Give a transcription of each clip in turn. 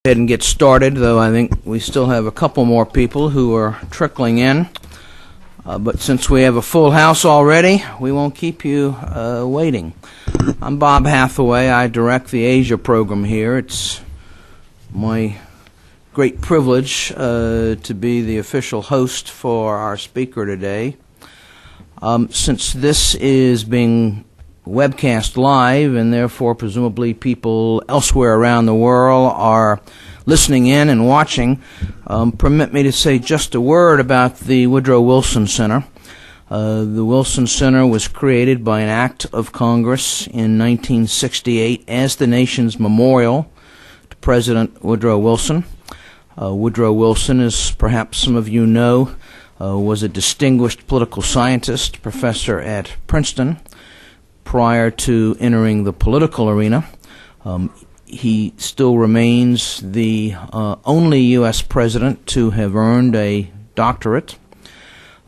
Ahead and get started, though I think we still have a couple more people who are trickling in. But since we have a full house already, we won't keep you waiting. I'm Bob Hathaway. I direct the Asia program here. It's my great privilege to be the official host for our speaker today. Since this is being webcast live, and therefore presumably people elsewhere around the world are listening in and watching, permit me to say just a word about the Woodrow Wilson Center. The Wilson Center was created by an act of Congress in 1968 as the nation's memorial to President Woodrow Wilson. Woodrow Wilson, as perhaps some of you know, was a distinguished political scientist, professor at Princeton. Prior to entering the political arena, he still remains the only U.S. president to have earned a doctorate.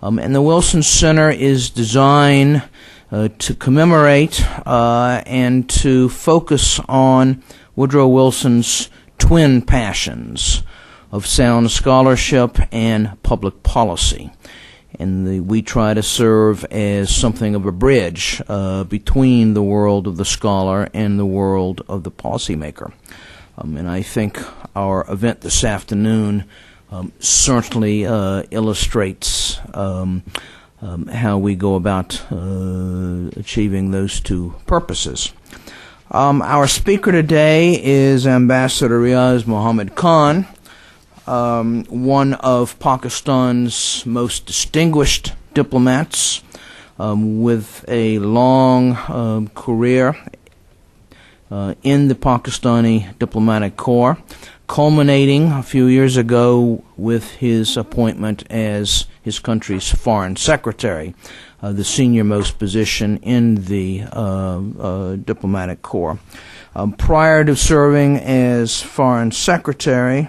And the Wilson Center is designed to commemorate and to focus on Woodrow Wilson's twin passions of sound scholarship and public policy. And we try to serve as something of a bridge between the world of the scholar and the world of the policymaker. And I think our event this afternoon certainly illustrates how we go about achieving those two purposes. Our speaker today is Ambassador Riaz Mohammad Khan, one of Pakistan's most distinguished diplomats with a long career in the Pakistani diplomatic corps, culminating a few years ago with his appointment as his country's foreign secretary, the senior-most position in the diplomatic corps. Prior to serving as foreign secretary,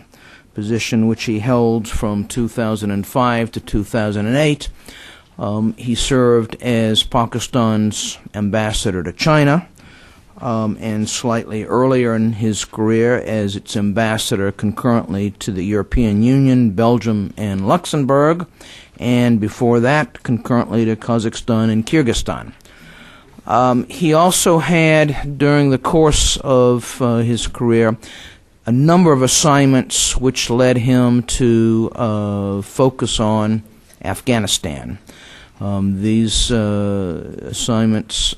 position which he held from 2005 to 2008. He served as Pakistan's ambassador to China, and slightly earlier in his career as its ambassador concurrently to the European Union, Belgium, and Luxembourg, and before that concurrently to Kazakhstan and Kyrgyzstan. He also had, during the course of his career, a number of assignments which led him to focus on Afghanistan. These assignments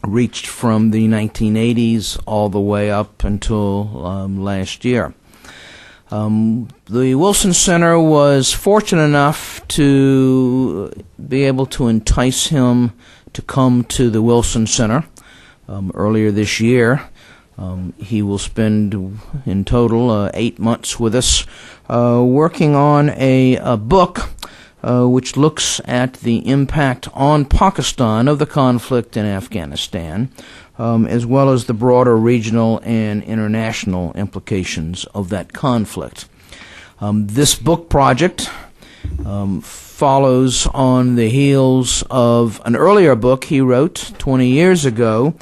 reached from the 1980s all the way up until last year. The Wilson Center was fortunate enough to be able to entice him to come to the Wilson Center earlier this year. He will spend in total 8 months with us working on a book which looks at the impact on Pakistan of the conflict in Afghanistan, as well as the broader regional and international implications of that conflict. This book project follows on the heels of an earlier book he wrote 20 years ago,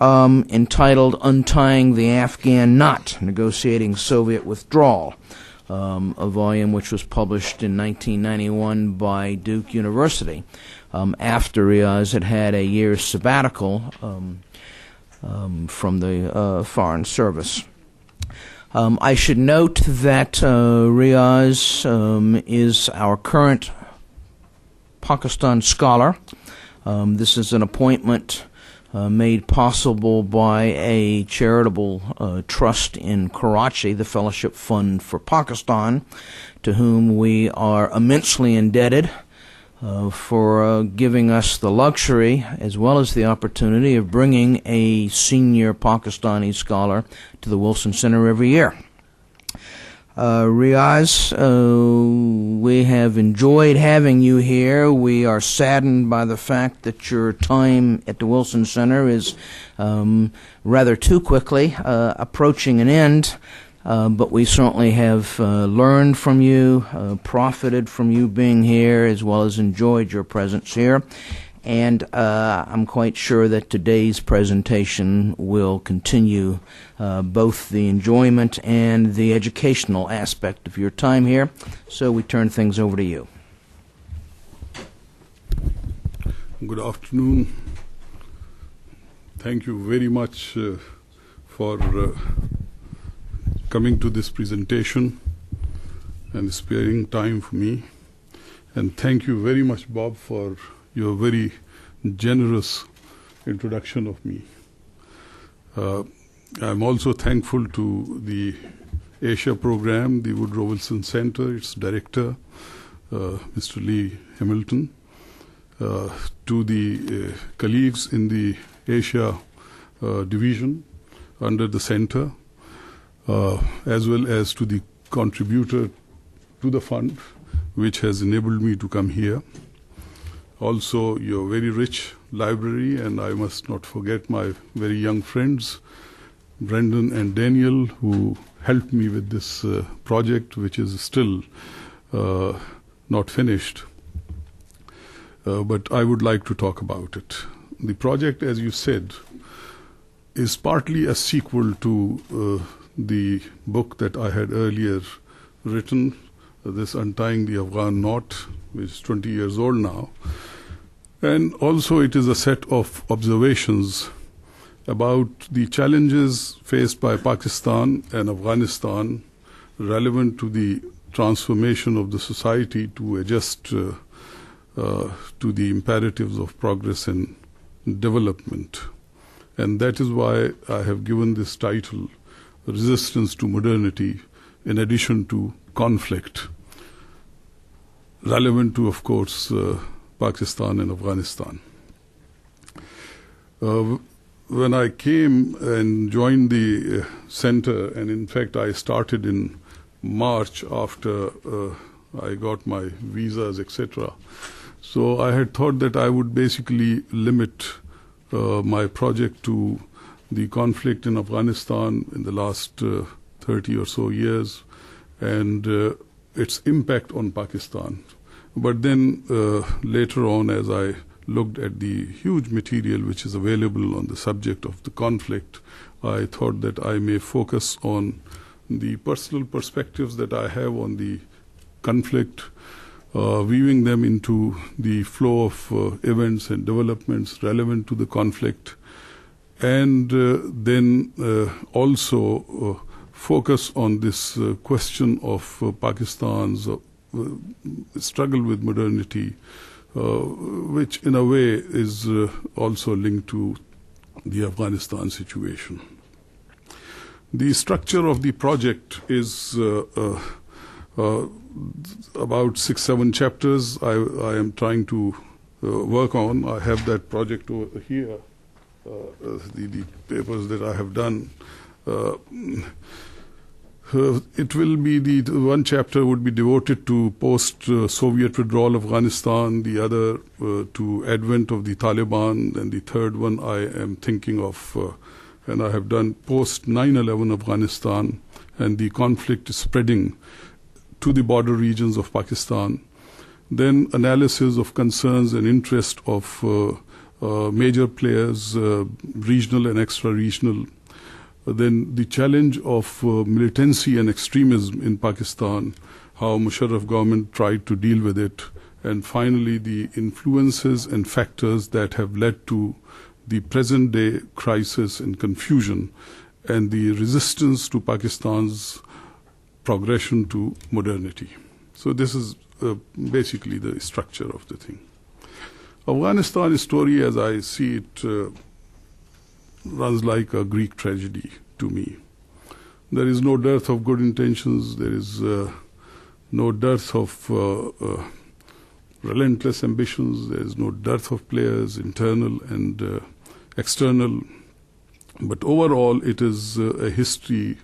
entitled Untying the Afghan Knot, Negotiating Soviet Withdrawal, a volume which was published in 1991 by Duke University, after Riaz had had a year's sabbatical from the Foreign Service. I should note that Riaz is our current Pakistan scholar. This is an appointment made possible by a charitable trust in Karachi, the Fellowship Fund for Pakistan, to whom we are immensely indebted for giving us the luxury as well as the opportunity of bringing a senior Pakistani scholar to the Wilson Center every year. Riaz, we have enjoyed having you here. We are saddened by the fact that your time at the Wilson Center is rather too quickly approaching an end, but we certainly have learned from you, profited from you being here, as well as enjoyed your presence here. And I'm quite sure that today's presentation will continue both the enjoyment and the educational aspect of your time here. So we turn things over to you. Good afternoon. Thank you very much for coming to this presentation and sparing time for me. And thank you very much, Bob, for your very generous introduction of me. I'm also thankful to the Asia program, the Woodrow Wilson Center, its director, Mr. Lee Hamilton, to the colleagues in the Asia division under the center, as well as to the contributor to the fund, which has enabled me to come here. Also, your very rich library, and I must not forget my very young friends, Brendan and Daniel, who helped me with this project, which is still not finished. But I would like to talk about it. The project, as you said, is partly a sequel to the book that I had earlier written, this Untying the Afghan Knot, which is 20 years old now. And also it is a set of observations about the challenges faced by Pakistan and Afghanistan relevant to the transformation of the society to adjust to the imperatives of progress and development. And that is why I have given this title, Resistance to Modernity, in addition to conflict, relevant to, of course, Pakistan and Afghanistan. When I came and joined the center, and in fact I started in March after I got my visas, etc. So I had thought that I would basically limit my project to the conflict in Afghanistan in the last 30 or so years and its impact on Pakistan. But then later on, as I looked at the huge material which is available on the subject of the conflict, I thought that I may focus on the personal perspectives that I have on the conflict, weaving them into the flow of events and developments relevant to the conflict, and then also focus on this question of Pakistan's struggle with modernity, which in a way is also linked to the Afghanistan situation. The structure of the project is about 6-7 chapters I am trying to work on. I have that project over here, the papers that I have done. It will be one chapter would be devoted to post-Soviet withdrawal of Afghanistan, the other to advent of the Taliban, and the third one I am thinking of, and I have done post 9/11 Afghanistan and the conflict spreading to the border regions of Pakistan. Then analysis of concerns and interest of major players, regional and extra-regional. Then the challenge of militancy and extremism in Pakistan, how Musharraf government tried to deal with it, and finally the influences and factors that have led to the present day crisis and confusion and the resistance to Pakistan's progression to modernity. So this is basically the structure of the thing. Afghanistan story, as I see it, runs like a Greek tragedy to me. There is no dearth of good intentions. There is no dearth of relentless ambitions. There is no dearth of players, internal and external. But overall, it is a history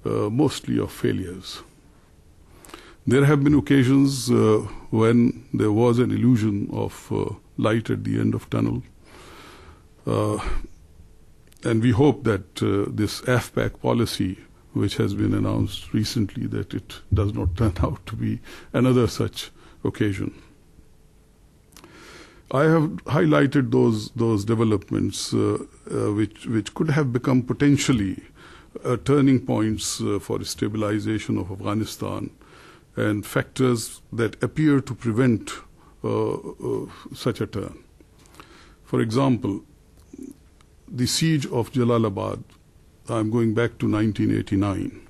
mostly of failures. There have been occasions when there was an illusion of light at the end of tunnel. And we hope that this AFPAC policy, which has been announced recently, that it does not turn out to be another such occasion. I have highlighted those developments which could have become potentially turning points for stabilization of Afghanistan, and factors that appear to prevent such a turn. For example, the siege of Jalalabad, I'm going back to 1989,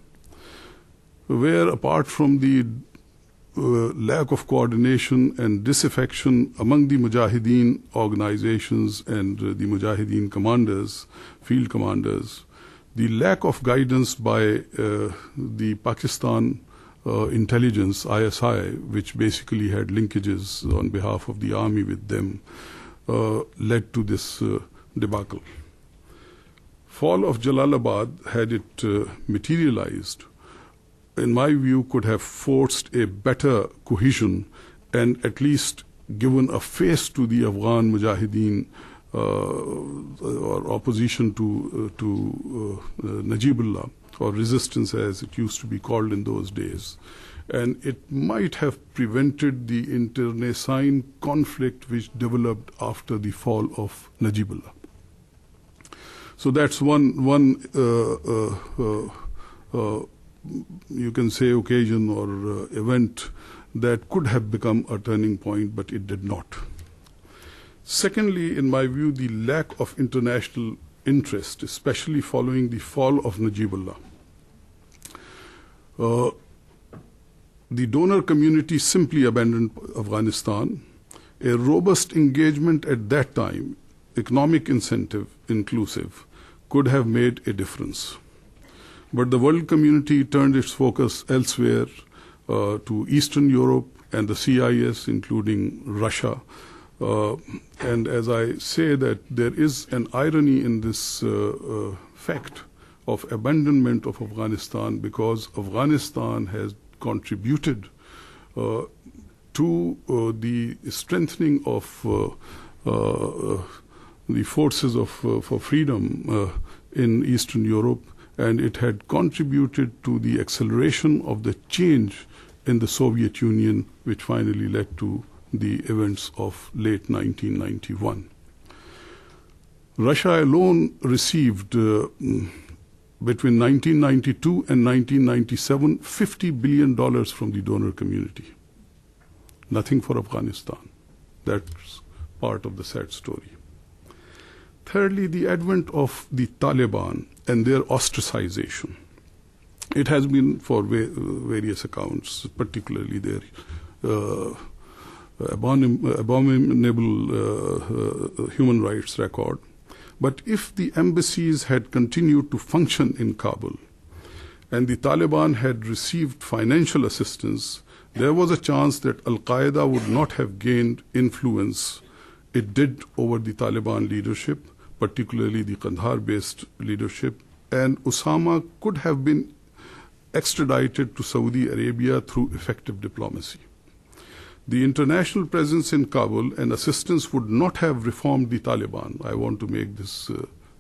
where apart from the lack of coordination and disaffection among the Mujahideen organizations and the Mujahideen commanders, field commanders, the lack of guidance by the Pakistan intelligence, ISI, which basically had linkages on behalf of the army with them, led to this debacle. Fall of Jalalabad, had it materialized, in my view, could have forced a better cohesion and at least given a face to the Afghan Mujahideen or opposition to Najibullah, or resistance as it used to be called in those days. And it might have prevented the internecine conflict which developed after the fall of Najibullah. So that's one you can say occasion or event that could have become a turning point, but it did not. Secondly, in my view, the lack of international interest, especially following the fall of Najibullah. The donor community simply abandoned Afghanistan. A robust engagement at that time, economic incentive inclusive, could have made a difference. But the world community turned its focus elsewhere to Eastern Europe and the CIS, including Russia. And as I say that there is an irony in this fact of abandonment of Afghanistan, because Afghanistan has contributed to the strengthening of the forces for freedom in Eastern Europe, and it had contributed to the acceleration of the change in the Soviet Union, which finally led to the events of late 1991. Russia alone received between 1992 and 1997 $50 billion from the donor community. Nothing for Afghanistan. That's part of the sad story. Thirdly, the advent of the Taliban and their ostracization. It has been, for various accounts, particularly their abominable human rights record. But if the embassies had continued to function in Kabul and the Taliban had received financial assistance, there was a chance that Al-Qaeda would not have gained influence it did over the Taliban leadership, particularly the Kandahar-based leadership, and Osama could have been extradited to Saudi Arabia through effective diplomacy. The international presence in Kabul and assistance would not have reformed the Taliban. I want to make this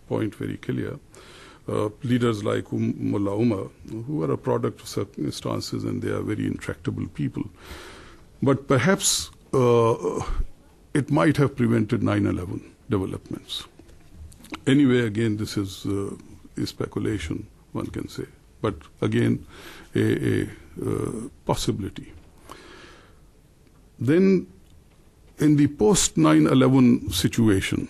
point very clear. Leaders like Mullah Umar, who are a product of circumstances, and they are very intractable people. But perhaps it might have prevented 9/11 developments. Anyway, again, this is speculation, one can say. But again, a possibility. Then, in the post-9/11 situation,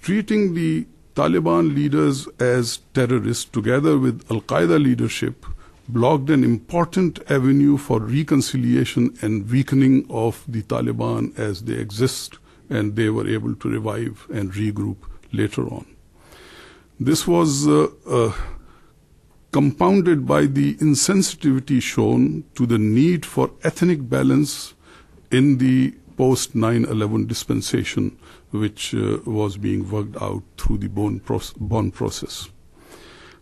treating the Taliban leaders as terrorists together with Al-Qaeda leadership blocked an important avenue for reconciliation and weakening of the Taliban as they exist, and they were able to revive and regroup later on. This was compounded by the insensitivity shown to the need for ethnic balance in the post-9/11 dispensation, which was being worked out through the Bonn process.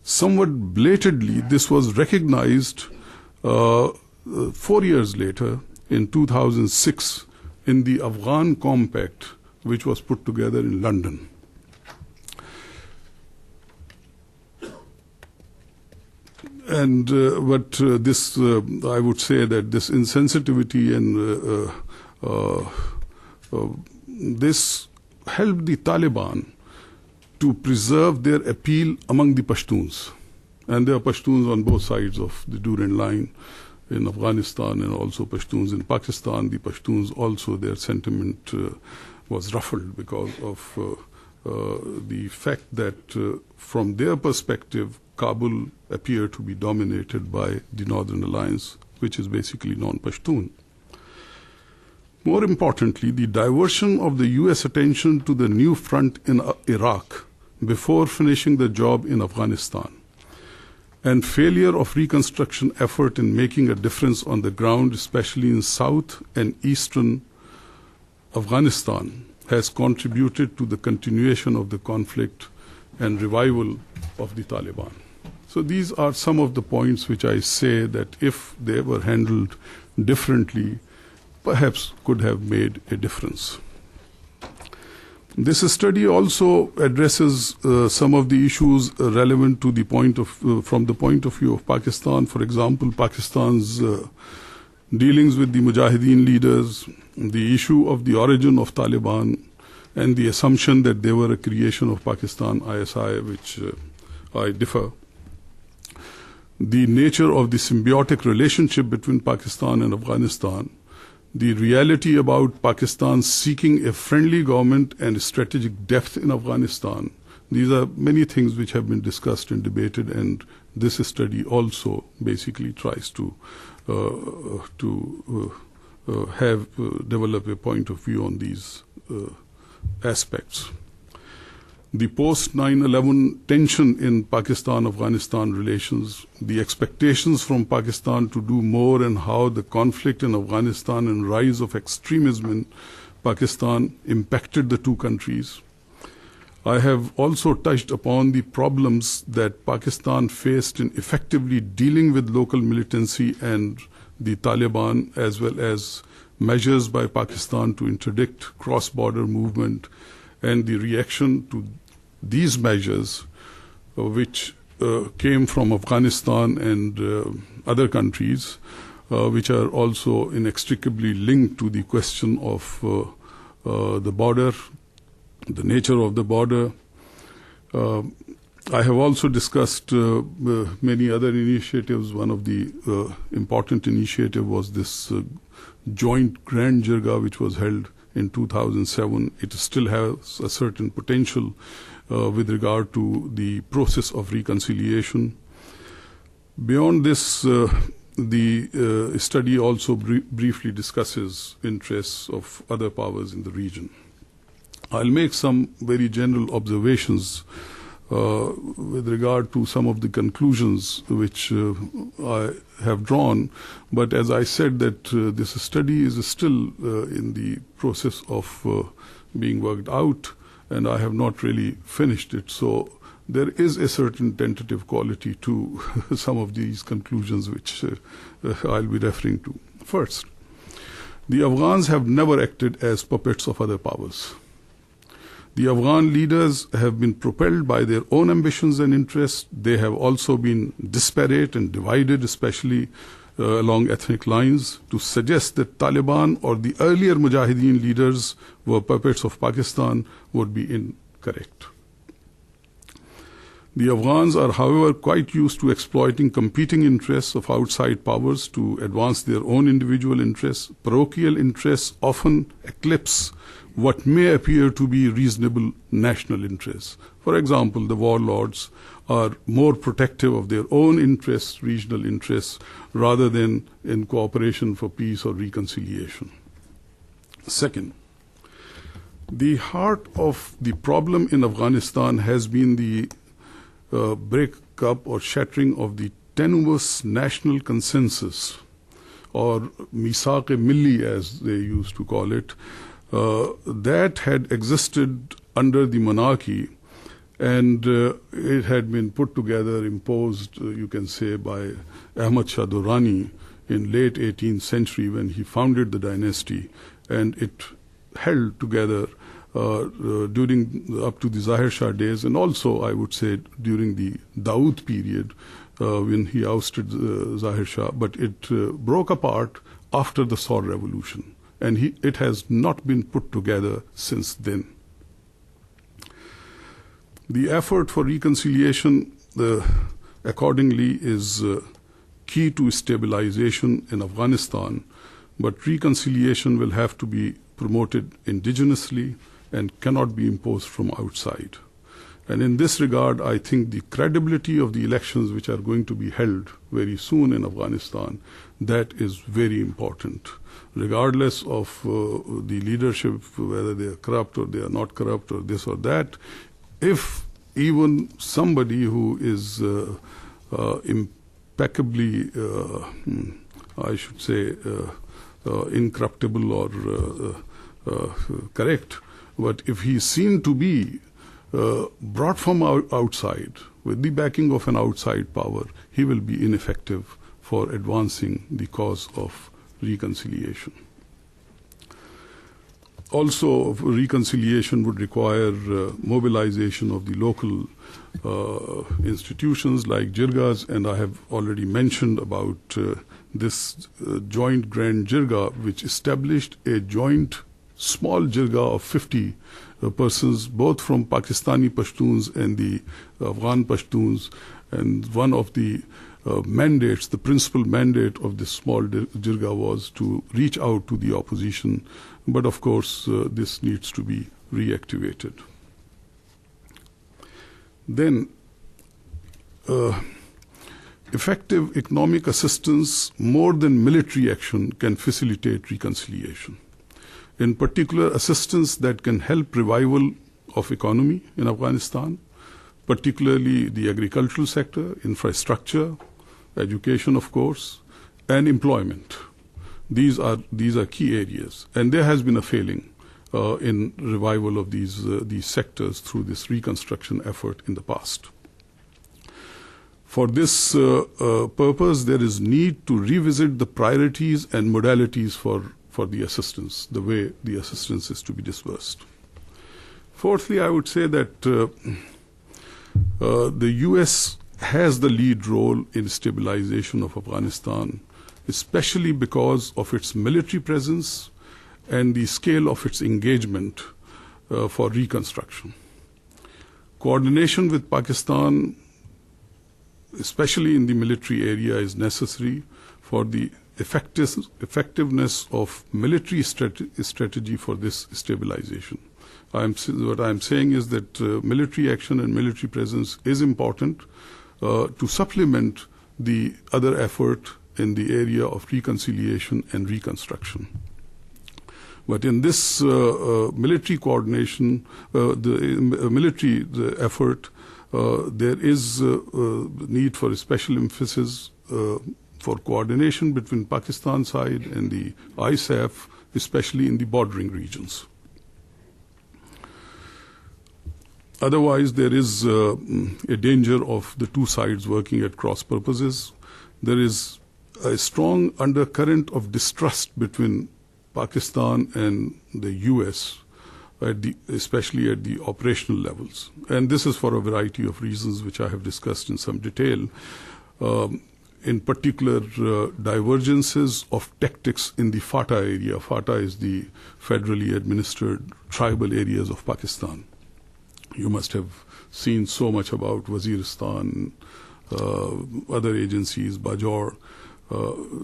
Somewhat blatantly, this was recognized 4 years later, in 2006, in the Afghan Compact, which was put together in London. And this, I would say that this insensitivity and this helped the Taliban to preserve their appeal among the Pashtuns. And there are Pashtuns on both sides of the Durand line in Afghanistan and also Pashtuns in Pakistan. The Pashtuns also, their sentiment was ruffled because of the fact that from their perspective, Kabul appeared to be dominated by the Northern Alliance, which is basically non-Pashtun. More importantly, the diversion of the U.S. attention to the new front in Iraq before finishing the job in Afghanistan, and failure of reconstruction effort in making a difference on the ground, especially in south and eastern Afghanistan, has contributed to the continuation of the conflict and revival of the Taliban. So these are some of the points which I say that if they were handled differently, perhaps could have made a difference. This study also addresses some of the issues relevant to the from the point of view of Pakistan. For example, Pakistan's dealings with the Mujahideen leaders, the issue of the origin of Taliban, and the assumption that they were a creation of Pakistan ISI, which I differ. The nature of the symbiotic relationship between Pakistan and Afghanistan, the reality about Pakistan seeking a friendly government and strategic depth in Afghanistan. These are many things which have been discussed and debated, and this study also basically tries to develop a point of view on these aspects. The post-9/11 tension in Pakistan-Afghanistan relations, the expectations from Pakistan to do more, and how the conflict in Afghanistan and rise of extremism in Pakistan impacted the two countries. I have also touched upon the problems that Pakistan faced in effectively dealing with local militancy and the Taliban, as well as measures by Pakistan to interdict cross-border movement, and the reaction to these measures which came from Afghanistan and other countries, which are also inextricably linked to the question of the border, the nature of the border. I have also discussed many other initiatives. One of the important initiatives was this joint Grand Jirga, which was held in 2007. It still has a certain potential with regard to the process of reconciliation. Beyond this, the study also briefly discusses interests of other powers in the region. I'll make some very general observations with regard to some of the conclusions which I have drawn, but as I said that this study is still in the process of being worked out, and I have not really finished it, so there is a certain tentative quality to some of these conclusions which I'll be referring to. First, the Afghans have never acted as puppets of other powers. The Afghan leaders have been propelled by their own ambitions and interests. They have also been disparate and divided, especially along ethnic lines. To suggest that Taliban or the earlier Mujahideen leaders were puppets of Pakistan would be incorrect. The Afghans are, however, quite used to exploiting competing interests of outside powers to advance their own individual interests. Parochial interests often eclipse what may appear to be reasonable national interests. For example, the warlords are more protective of their own interests, regional interests, rather than in cooperation for peace or reconciliation. Second, the heart of the problem in Afghanistan has been the breakup or shattering of the tenuous national consensus, or Misaq-e-Milli as they used to call it, that had existed under the monarchy, and it had been put together, imposed, you can say, by Ahmad Shah Durrani in late 18th century when he founded the dynasty, and it held together during up to the Zahir Shah days, and also I would say during the Dawood period when he ousted Zahir Shah, but it broke apart after the Saur Revolution. and it has not been put together since then. The effort for reconciliation, accordingly, is key to stabilization in Afghanistan, but reconciliation will have to be promoted indigenously and cannot be imposed from outside. And in this regard, I think the credibility of the elections which are going to be held very soon in Afghanistan, that is very important. Regardless of the leadership, whether they are corrupt or they are not corrupt or this or that, if even somebody who is impeccably, I should say, incorruptible or correct, but if he is seen to be brought from outside with the backing of an outside power, he will be ineffective for advancing the cause of reconciliation. Also, reconciliation would require mobilization of the local institutions like jirgas, and I have already mentioned about this joint Grand Jirga, which established a joint small jirga of 50 persons, both from Pakistani Pashtuns and the Afghan Pashtuns, and one of the mandates, the principal mandate of this small jirga was to reach out to the opposition, but of course this needs to be reactivated. Then effective economic assistance more than military action can facilitate reconciliation. In particular, assistance that can help revival of economy in Afghanistan, particularly the agricultural sector, infrastructure, education, of course, and employment. These are key areas, and there has been a failing in revival of these sectors through this reconstruction effort in the past. For this purpose, there is need to revisit the priorities and modalities for the assistance, the way the assistance is to be disbursed. Fourthly, I would say that the U.S. has the lead role in stabilization of Afghanistan, especially because of its military presence and the scale of its engagement for reconstruction. Coordination with Pakistan, especially in the military area, is necessary for the effectiveness of military strategy for this stabilization. What I'm saying is that military action and military presence is important to supplement the other effort in the area of reconciliation and reconstruction. But in this military coordination, the effort, there is need for a special emphasis for coordination between Pakistan side and the ISAF, especially in the bordering regions. Otherwise, there is a danger of the two sides working at cross purposes. There is a strong undercurrent of distrust between Pakistan and the US, especially at the operational levels. And this is for a variety of reasons which I have discussed in some detail. In particular, divergences of tactics in the FATA area. FATA is the federally administered tribal areas of Pakistan. You must have seen so much about Waziristan, other agencies, Bajaur.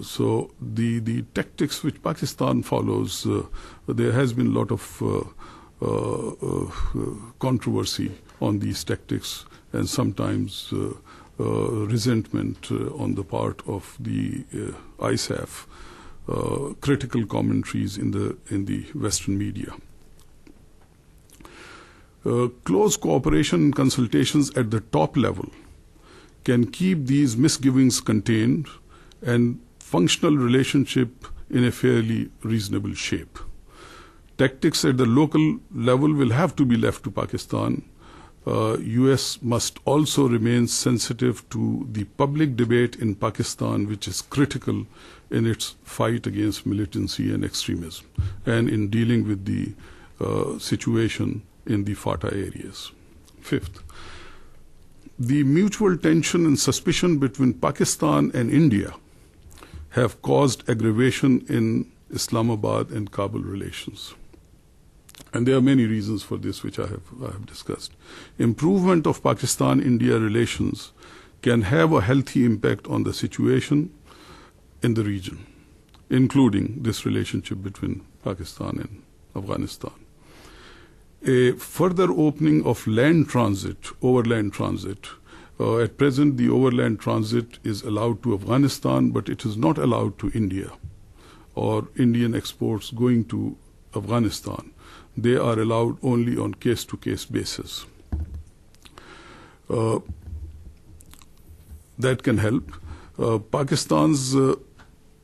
So the tactics which Pakistan follows, there has been a lot of controversy on these tactics, and sometimes resentment on the part of the ISAF, critical commentaries in the Western media. Close cooperation and consultations at the top level can keep these misgivings contained and functional relationship in a fairly reasonable shape. Tactics at the local level will have to be left to Pakistan. US must also remain sensitive to the public debate in Pakistan, which is critical in its fight against militancy and extremism, and in dealing with the situation in the FATA areas. Fifth, the mutual tension and suspicion between Pakistan and India have caused aggravation in Islamabad and Kabul relations. And there are many reasons for this which I have discussed. Improvement of Pakistan-India relations can have a healthy impact on the situation in the region, including this relationship between Pakistan and Afghanistan. A further opening of land transit, overland transit. At present, the overland transit is allowed to Afghanistan, but it is not allowed to India or Indian exports going to Afghanistan. They are allowed only on case-to-case basis. That can help. Pakistan's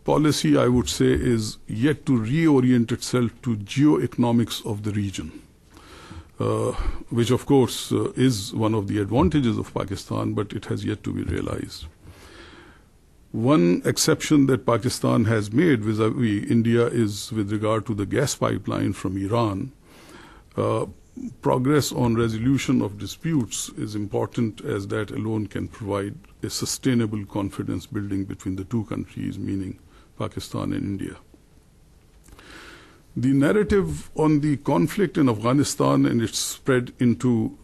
policy, I would say, is yet to reorient itself to geoeconomics of the region, which of course is one of the advantages of Pakistan, but it has yet to be realized. One exception that Pakistan has made vis-a-vis India is with regard to the gas pipeline from Iran. Progress on resolution of disputes is important, as that alone can provide a sustainable confidence building between the two countries, meaning Pakistan and India. The narrative on the conflict in Afghanistan and its spread into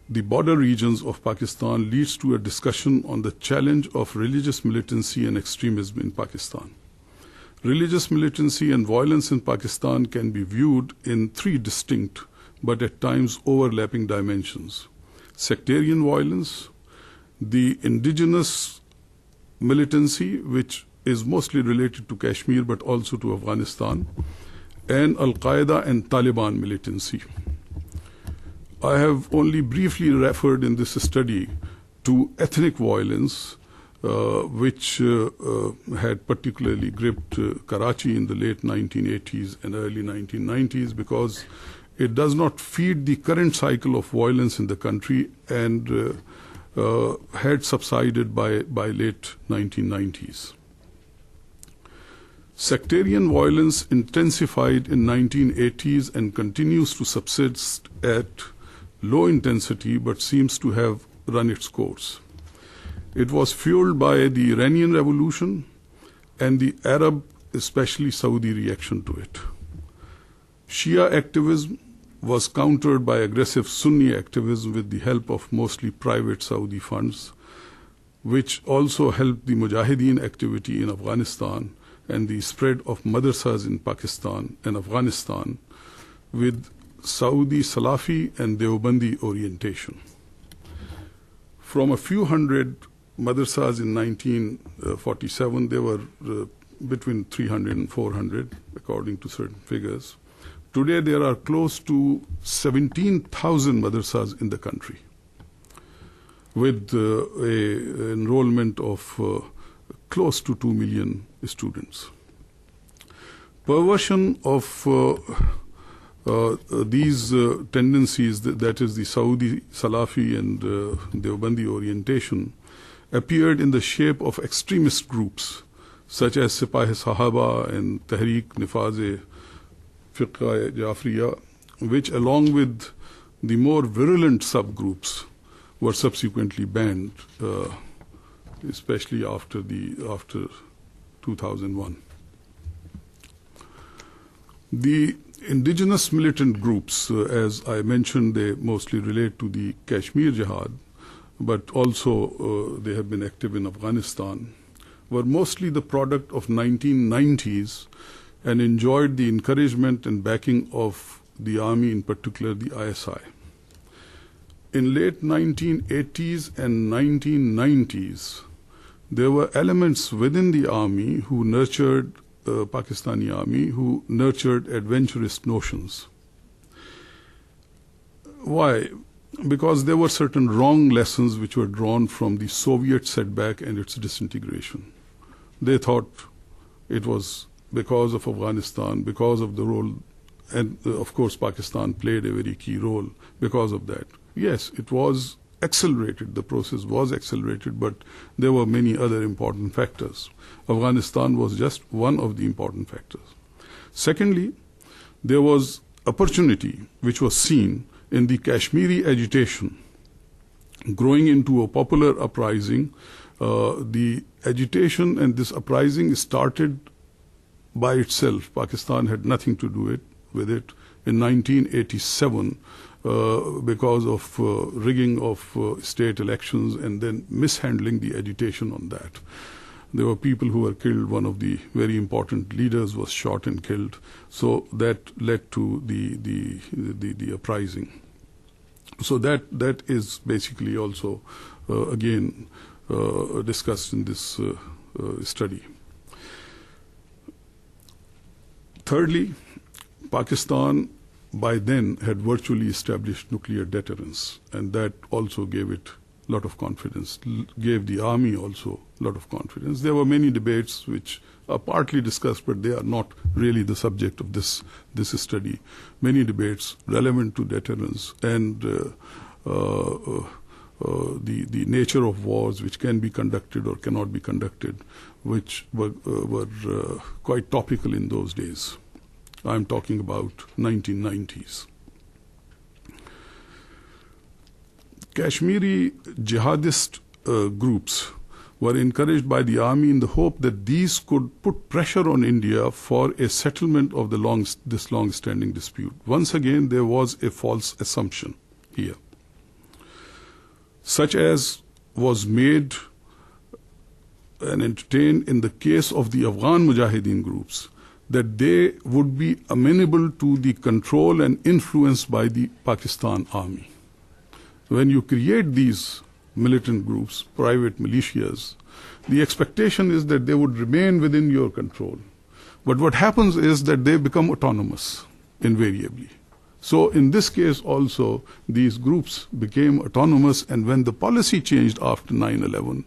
the border regions of Pakistan leads to a discussion on the challenge of religious militancy and extremism in Pakistan. Religious militancy and violence in Pakistan can be viewed in three distinct but at times overlapping dimensions: sectarian violence, the indigenous militancy, which is mostly related to Kashmir but also to Afghanistan, and Al-Qaeda and Taliban militancy. I have only briefly referred in this study to ethnic violence, which had particularly gripped Karachi in the late 1980s and early 1990s, because it does not feed the current cycle of violence in the country and had subsided by late 1990s. Sectarian violence intensified in 1980s and continues to subsist at low intensity, but seems to have run its course. It was fueled by the Iranian Revolution and the Arab, especially Saudi, reaction to it. Shia activism was countered by aggressive Sunni activism with the help of mostly private Saudi funds, which also helped the Mujahideen activity in Afghanistan and the spread of madrasas in Pakistan and Afghanistan with Saudi Salafi and Deobandi orientation. From a few hundred madrasas in 1947, there were between 300 and 400, according to certain figures. Today, there are close to 17,000 madrasas in the country, with an enrollment of close to 2 million students. Perversion of these tendencies, that is the Saudi Salafi and Deobandi orientation, appeared in the shape of extremist groups such as Sipah-e Sahaba and Tehreek Nifaz-e Fiqh Jafriya, which along with the more virulent subgroups were subsequently banned, especially after 2001. The indigenous militant groups, as I mentioned, they mostly relate to the Kashmir Jihad, but also they have been active in Afghanistan, were mostly the product of 1990s and enjoyed the encouragement and backing of the army, in particular the ISI. In late 1980s and 1990s, there were elements within the army who nurtured Pakistani army, who nurtured adventurous notions. Why? Because there were certain wrong lessons which were drawn from the Soviet setback and its disintegration. They thought it was because of Afghanistan, because of the role, and of course Pakistan played a very key role because of that. Yes, it was accelerated, the process was accelerated, but there were many other important factors. Afghanistan was just one of the important factors. Secondly, there was opportunity which was seen in the Kashmiri agitation growing into a popular uprising. The agitation and this uprising started by itself. Pakistan had nothing to do with it. In 1987, because of rigging of state elections and then mishandling the agitation on that. There were people who were killed. One of the very important leaders was shot and killed. So that led to the uprising. So that is basically also again discussed in this study. Thirdly, Pakistan by then had virtually established nuclear deterrence, and that also gave it a lot of confidence, gave the army also a lot of confidence. There were many debates which are partly discussed, but they are not really the subject of this study. Many debates relevant to deterrence and the nature of wars which can be conducted or cannot be conducted, which were quite topical in those days. I'm talking about 1990s. Kashmiri jihadist groups were encouraged by the army in the hope that these could put pressure on India for a settlement of this long-standing dispute. Once again, there was a false assumption here, such as was made and entertained in the case of the Afghan Mujahideen groups, that they would be amenable to the control and influence by the Pakistan army. When you create these militant groups, private militias, the expectation is that they would remain within your control. But what happens is that they become autonomous, invariably. So in this case also, these groups became autonomous, and when the policy changed after 9/11,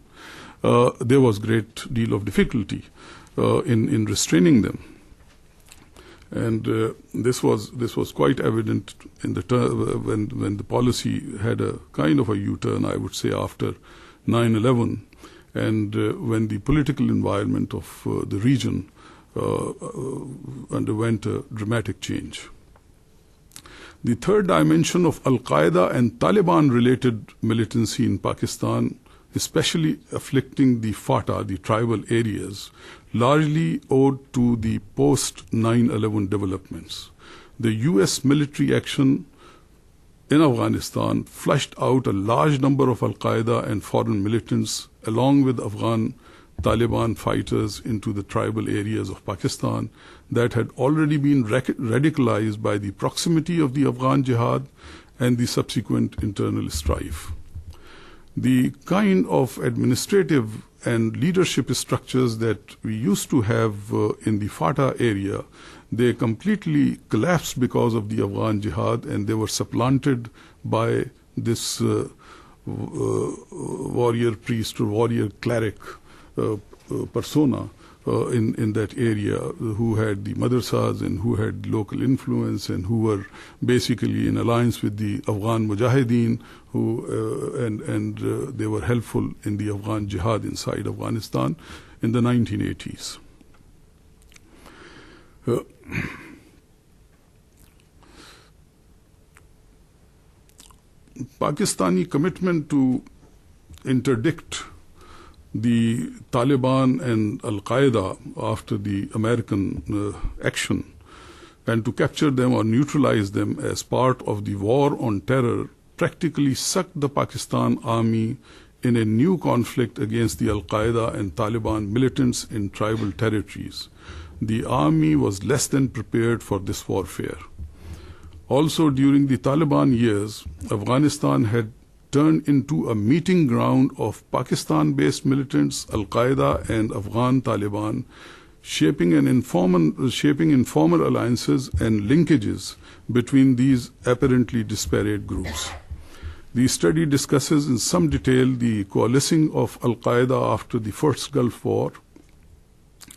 there was great deal of difficulty in restraining them. And this was quite evident in when the policy had a kind of a U-turn, I would say, after 9/11, and when the political environment of the region underwent a dramatic change. The third dimension of Al-Qaeda and Taliban-related militancy in Pakistan, especially afflicting the FATA, the tribal areas, largely owed to the post-9/11 developments. The U.S. military action in Afghanistan flushed out a large number of Al-Qaeda and foreign militants along with Afghan Taliban fighters into the tribal areas of Pakistan that had already been radicalized by the proximity of the Afghan jihad and the subsequent internal strife. The kind of administrative and leadership structures that we used to have in the FATA area, they completely collapsed because of the Afghan jihad, and they were supplanted by this warrior priest or warrior cleric persona in that area, who had the madrasas and who had local influence and who were basically in alliance with the Afghan Mujahideen, and they were helpful in the Afghan jihad inside Afghanistan in the 1980s. Pakistani commitment to interdict the Taliban and Al-Qaeda after the American action, and to capture them or neutralize them as part of the war on terror, practically sucked the Pakistan army in a new conflict against the Al-Qaeda and Taliban militants in tribal territories. The army was less than prepared for this warfare. Also, during the Taliban years, Afghanistan had turned into a meeting ground of Pakistan-based militants, Al-Qaeda and Afghan Taliban, shaping informal alliances and linkages between these apparently disparate groups. The study discusses in some detail the coalescing of Al-Qaeda after the first Gulf War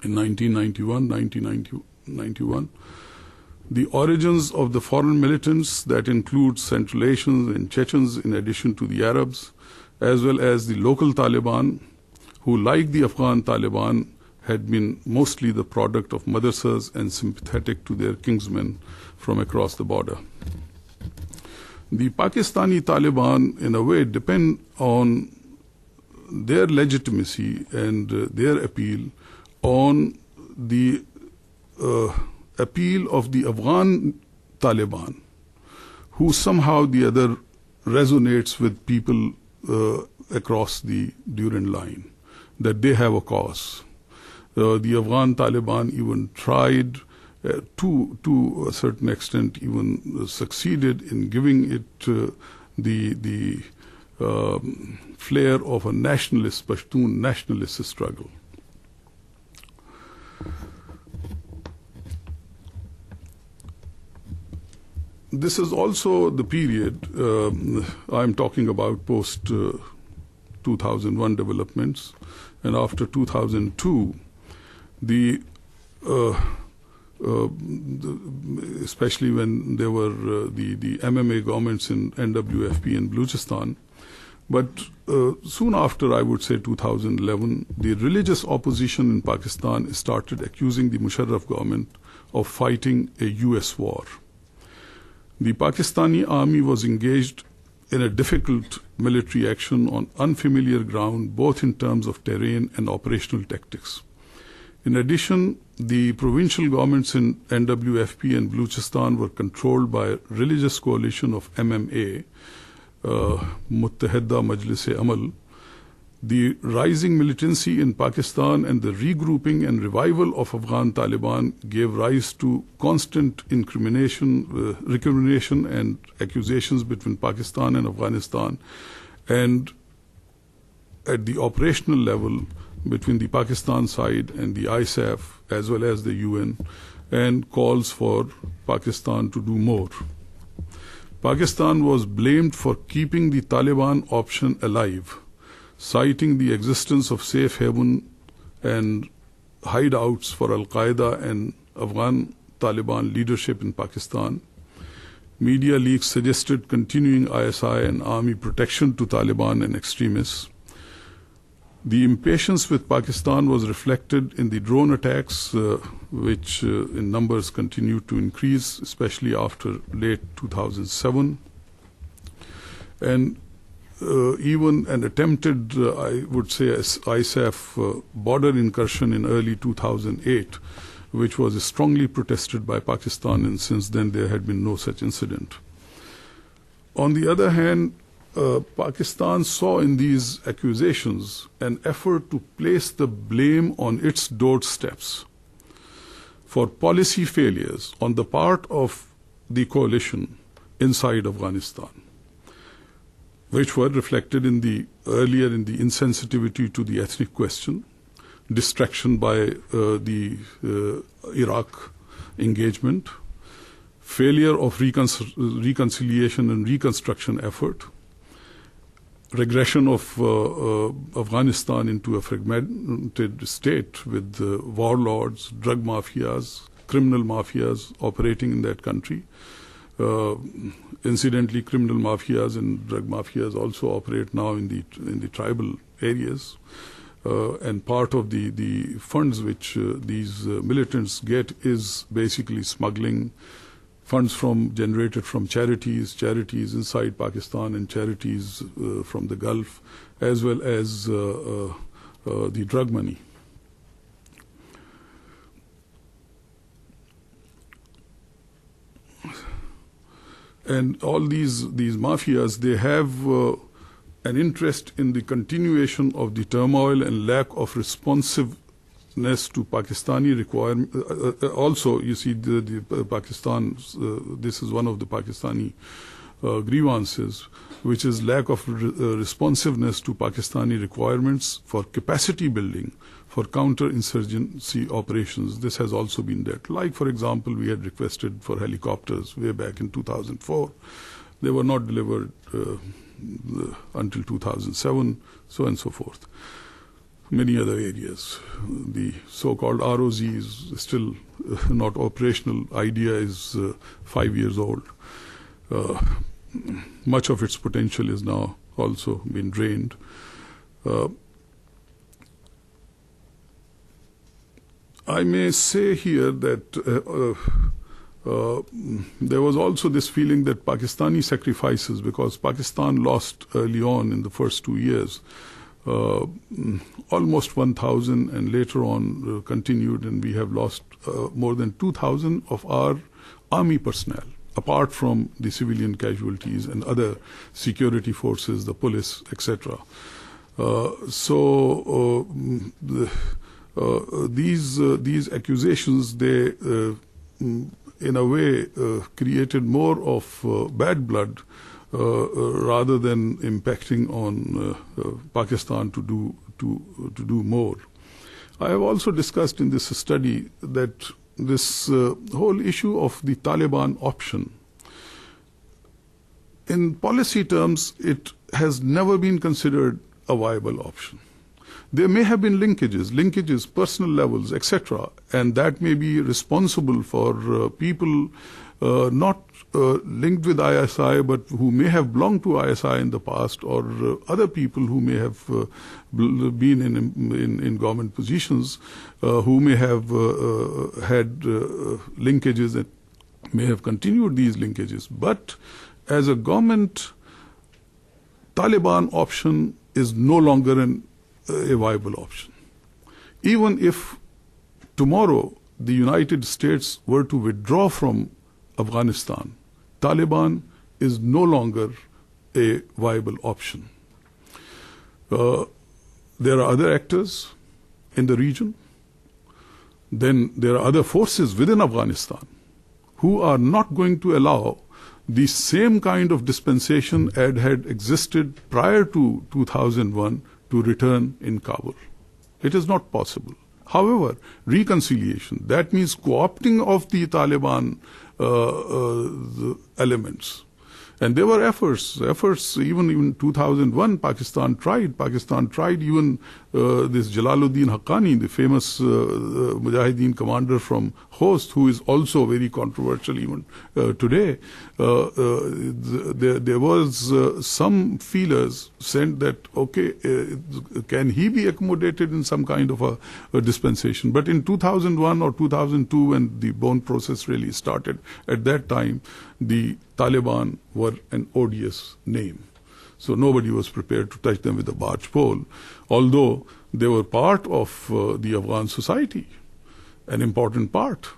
in 1991, the origins of the foreign militants that include Central Asians and Chechens in addition to the Arabs, as well as the local Taliban, who, like the Afghan Taliban, had been mostly the product of madrasas and sympathetic to their kinsmen from across the border. The Pakistani Taliban, in a way, depend on their legitimacy and their appeal on the appeal of the Afghan Taliban, who somehow the other resonates with people across the Durand line, that they have a cause. The Afghan Taliban even tried to a certain extent, even succeeded in giving it the flair of a nationalist, Pashtun nationalist struggle. This is also the period I'm talking about post 2001 developments, and after 2002, especially when there were the MMA governments in NWFP and Balochistan. But soon after, I would say 2011, the religious opposition in Pakistan started accusing the Musharraf government of fighting a US war. The Pakistani army was engaged in a difficult military action on unfamiliar ground, both in terms of terrain and operational tactics. In addition, the provincial governments in NWFP and Balochistan were controlled by a religious coalition of MMA, Muttahida Majlis-e-Amal. The rising militancy in Pakistan and the regrouping and revival of Afghan Taliban gave rise to constant recrimination and accusations between Pakistan and Afghanistan, and at the operational level between the Pakistan side and the ISAF as well as the UN, and calls for Pakistan to do more. Pakistan was blamed for keeping the Taliban option alive, citing the existence of safe haven and hideouts for Al-Qaeda and Afghan Taliban leadership in Pakistan. Media leaks suggested continuing ISI and army protection to Taliban and extremists. The impatience with Pakistan was reflected in the drone attacks, which in numbers continued to increase, especially after late 2007. And even an attempted, I would say, ISAF border incursion in early 2008, which was strongly protested by Pakistan, and since then there had been no such incident. On the other hand, Pakistan saw in these accusations an effort to place the blame on its doorsteps for policy failures on the part of the coalition inside Afghanistan, which were reflected in the insensitivity to the ethnic question, distraction by the Iraq engagement, failure of reconciliation and reconstruction effort, regression of Afghanistan into a fragmented state with warlords, drug mafias, criminal mafias operating in that country. Incidentally, criminal mafias and drug mafias also operate now in the tribal areas. And part of the funds which these militants get is basically smuggling funds generated from charities inside Pakistan and charities from the Gulf, as well as the drug money. And all these mafias, they have an interest in the continuation of the turmoil and lack of responsiveness to Pakistani requirement. Also, you see, the Pakistan, this is one of the Pakistani grievances, which is lack of responsiveness to Pakistani requirements for capacity building for counter-insurgency operations. This has also been that. Like, for example, we had requested for helicopters way back in 2004. They were not delivered until 2007, so and so forth. Many other areas. The so-called ROZ is still not operational. Idea is 5 years old. Much of its potential is now also been drained. I may say here that there was also this feeling that Pakistani sacrifices, because Pakistan lost early on in the first 2 years, almost 1,000, and later on continued, and we have lost more than 2,000 of our army personnel, apart from the civilian casualties and other security forces, the police, etc. These accusations, they in a way created more of bad blood rather than impacting on Pakistan to do more. I have also discussed in this study that this whole issue of the Taliban option, in policy terms, it has never been considered a viable option. There may have been linkages, personal levels, etc., and that may be responsible for people not linked with ISI, but who may have belonged to ISI in the past, or other people who may have been in government positions, who may have had linkages and may have continued these linkages. But as a government, Taliban option is no longer a viable option. Even if tomorrow the United States were to withdraw from Afghanistan, Taliban is no longer a viable option. There are other actors in the region. Then there are other forces within Afghanistan who are not going to allow the same kind of dispensation as had existed prior to 2001 to return in Kabul. It is not possible. However, reconciliation, that means co-opting of the Taliban the elements. And there were efforts even in 2001, Pakistan tried even this Jalaluddin Haqqani, the famous Mujahideen commander from Khost, who is also very controversial even today. There was some feelers said that, okay, can he be accommodated in some kind of a dispensation? But in 2001 or 2002, when the Bonn process really started, at that time, the Taliban were an odious name. So nobody was prepared to touch them with a barge pole, although they were part of the Afghan society, an important part.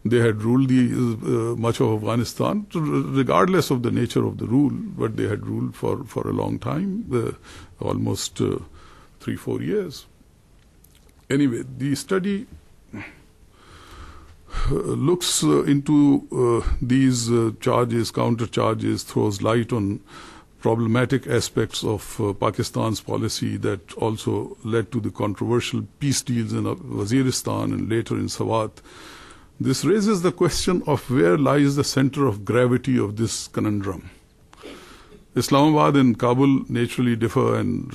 They had ruled much of Afghanistan, regardless of the nature of the rule, but they had ruled for a long time, almost 3-4 years. Anyway, the study looks into these charges, counter charges, throws light on problematic aspects of Pakistan's policy that also led to the controversial peace deals in Waziristan and later in Swat. This raises the question of where lies the center of gravity of this conundrum. Islamabad and Kabul naturally differ, and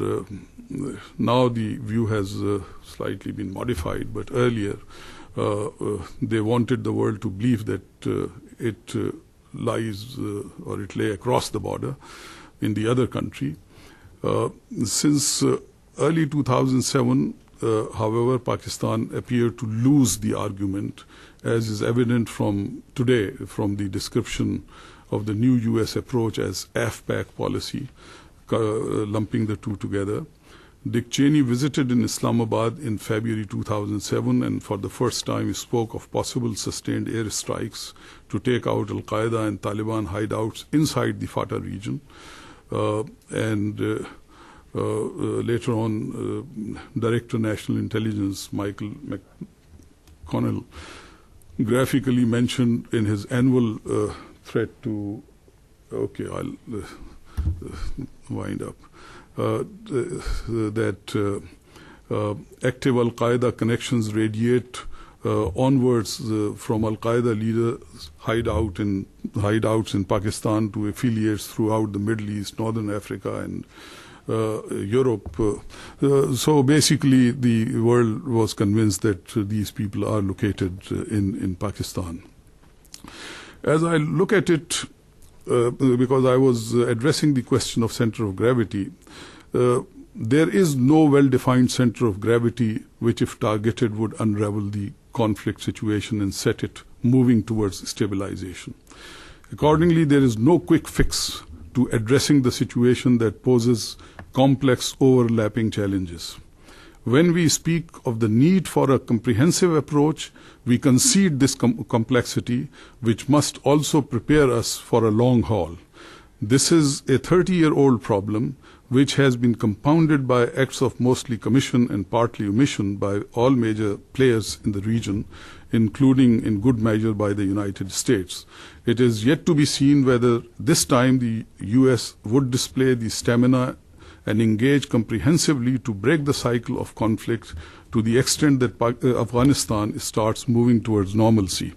now the view has slightly been modified, but earlier they wanted the world to believe that it lies or it lay across the border in the other country. Since early 2007, however, Pakistan appeared to lose the argument, as is evident from today from the description of the new U.S. approach as AFPAC policy, lumping the two together. Dick Cheney visited in Islamabad in February 2007, and for the first time he spoke of possible sustained airstrikes to take out Al-Qaeda and Taliban hideouts inside the FATA region. Later on, Director National Intelligence Michael McConnell graphically mentioned in his annual threat to, I'll wind up, that active Al-Qaeda connections radiate onwards from Al-Qaeda leaders hideouts in Pakistan to affiliates throughout the Middle East, Northern Africa, and Europe. So basically the world was convinced that these people are located in Pakistan. As I look at it, because I was addressing the question of center of gravity, there is no well-defined center of gravity which, if targeted, would unravel the conflict situation and set it moving towards stabilization. Accordingly, there is no quick fix to addressing the situation that poses complex overlapping challenges. When we speak of the need for a comprehensive approach, we concede this complexity, which must also prepare us for a long haul. This is a 30-year-old problem which has been compounded by acts of mostly commission and partly omission by all major players in the region, including in good measure by the United States. It is yet to be seen whether this time the US would display the stamina and engage comprehensively to break the cycle of conflict to the extent that Afghanistan starts moving towards normalcy.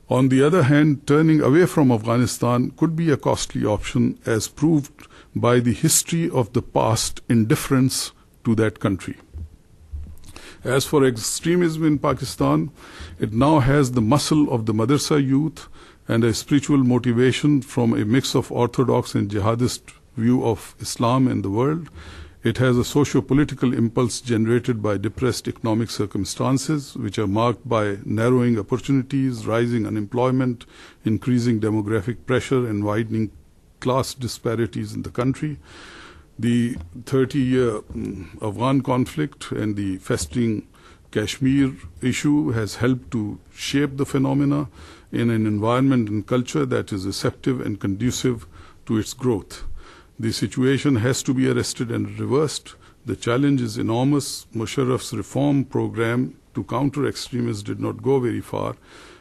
On the other hand, turning away from Afghanistan could be a costly option, as proved by the history of the past indifference to that country. As for extremism in Pakistan, it now has the muscle of the madrasa youth and a spiritual motivation from a mix of orthodox and jihadist view of Islam and the world. It has a socio-political impulse generated by depressed economic circumstances, which are marked by narrowing opportunities, rising unemployment, increasing demographic pressure, and widening class disparities in the country. The 30-year Afghan conflict and the festering Kashmir issue has helped to shape the phenomena in an environment and culture that is receptive and conducive to its growth. The situation has to be arrested and reversed. The challenge is enormous. Musharraf's reform program to counter extremists did not go very far,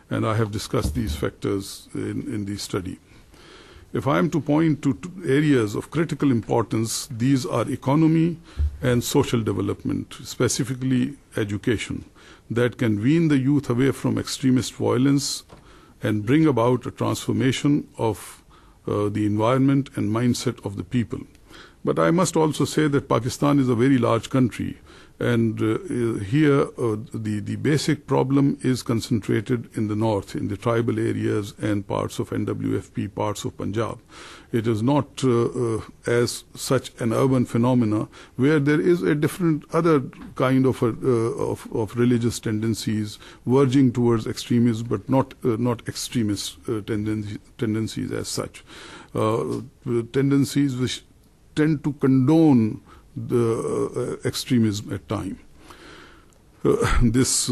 and I have discussed these factors in the study. If I am to point to areas of critical importance, these are economy and social development, specifically education, that can wean the youth away from extremist violence and bring about a transformation of the environment and mindset of the people. But I must also say that Pakistan is a very large country, and here the basic problem is concentrated in the north, in the tribal areas and parts of NWFP, parts of Punjab. It is not as such an urban phenomena where there is a different other kind of religious tendencies verging towards extremism, but not extremist tendencies as such. Tendencies which tend to condone the extremism at times. This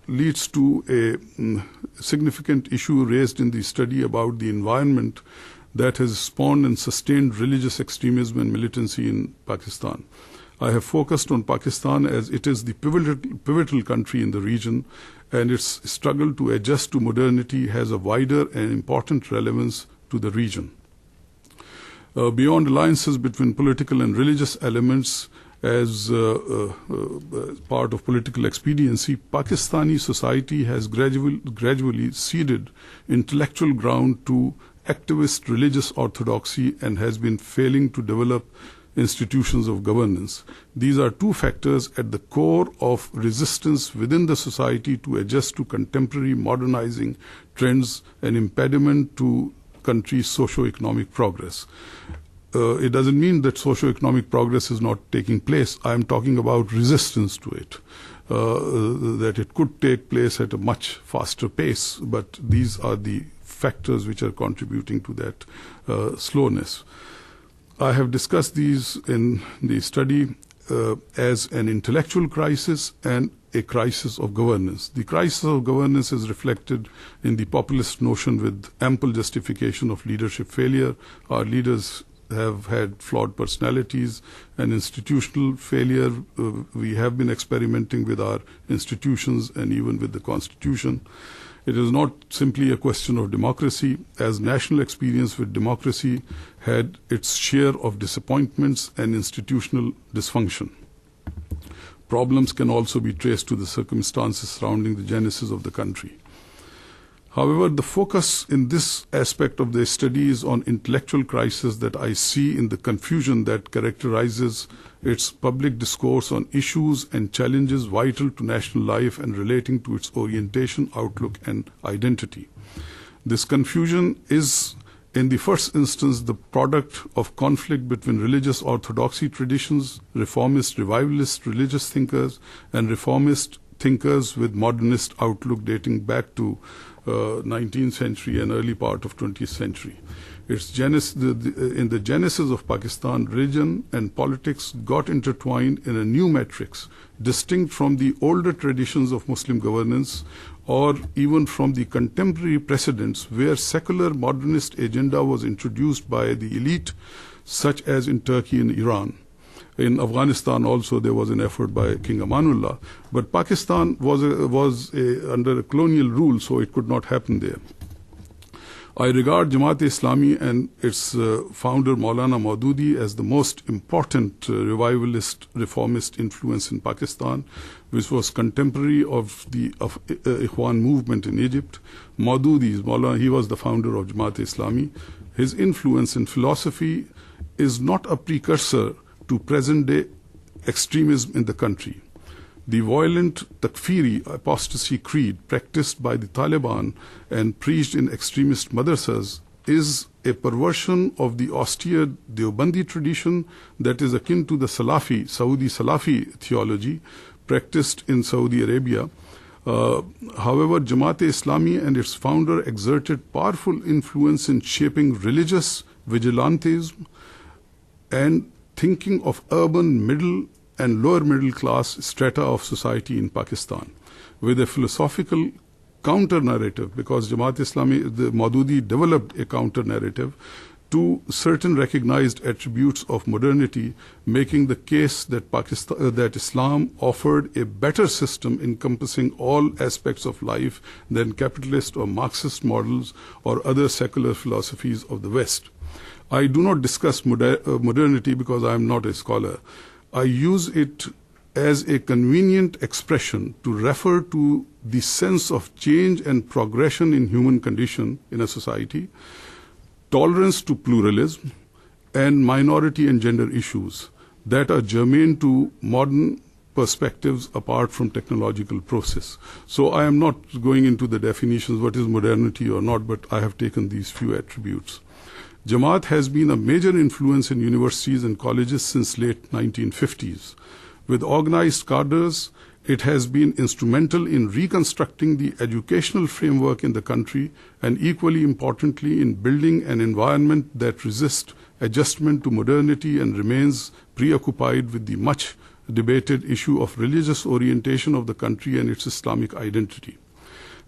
leads to a significant issue raised in the study about the environment that has spawned and sustained religious extremism and militancy in Pakistan. I have focused on Pakistan as it is the pivotal country in the region, and its struggle to adjust to modernity has a wider and important relevance to the region. Beyond alliances between political and religious elements as part of political expediency, Pakistani society has gradually ceded intellectual ground to activist religious orthodoxy and has been failing to develop institutions of governance. These are two factors at the core of resistance within the society to adjust to contemporary modernizing trends, an impediment to country's socio-economic progress. It doesn't mean that socio-economic progress is not taking place. I am talking about resistance to it, that it could take place at a much faster pace, but these are the factors which are contributing to that slowness. I have discussed these in the study as an intellectual crisis and a crisis of governance. The crisis of governance is reflected in the populist notion with ample justification of leadership failure. Our leaders have had flawed personalities and institutional failure. We have been experimenting with our institutions and even with the Constitution. It is not simply a question of democracy, as national experience with democracy had its share of disappointments and institutional dysfunction. Problems can also be traced to the circumstances surrounding the genesis of the country. However, the focus in this aspect of the study is on intellectual crisis that I see in the confusion that characterizes its public discourse on issues and challenges vital to national life and relating to its orientation, outlook, and identity. This confusion is, in the first instance, the product of conflict between religious orthodoxy traditions, reformist, revivalist religious thinkers, and reformist thinkers with modernist outlook dating back to 19th century and early part of 20th century. In the genesis of Pakistan, religion and politics got intertwined in a new matrix, distinct from the older traditions of Muslim governance or even from the contemporary precedents where secular modernist agenda was introduced by the elite, such as in Turkey and Iran. In Afghanistan also there was an effort by King Amanullah, but Pakistan was under a colonial rule, so it could not happen there. I regard Jamaat-e-Islami and its founder Maulana Maududi as the most important revivalist, reformist influence in Pakistan, which was contemporary of the Ikhwan movement in Egypt. Maulana, he was the founder of Jamaat-e-Islami. His influence in philosophy is not a precursor to present-day extremism in the country. The violent takfiri apostasy creed practiced by the Taliban and preached in extremist madrasas is a perversion of the austere Deobandi tradition that is akin to the Salafi, Saudi Salafi theology practiced in Saudi Arabia. However, Jamaat-e-Islami and its founder exerted powerful influence in shaping religious vigilantism and thinking of urban middle and lower middle class strata of society in Pakistan, with a philosophical counter-narrative, because Jamaat-e-Islami, the Maududi developed a counter-narrative to certain recognized attributes of modernity, making the case that that Islam offered a better system encompassing all aspects of life than capitalist or Marxist models or other secular philosophies of the West. I do not discuss modernity because I am not a scholar. I use it as a convenient expression to refer to the sense of change and progression in human condition in a society, tolerance to pluralism, and minority and gender issues that are germane to modern perspectives apart from technological process. So I am not going into the definitions, what is modernity or not, but I have taken these few attributes. Jamaat has been a major influence in universities and colleges since late 1950s. With organized cadres, it has been instrumental in reconstructing the educational framework in the country and equally importantly in building an environment that resists adjustment to modernity and remains preoccupied with the much debated issue of religious orientation of the country and its Islamic identity.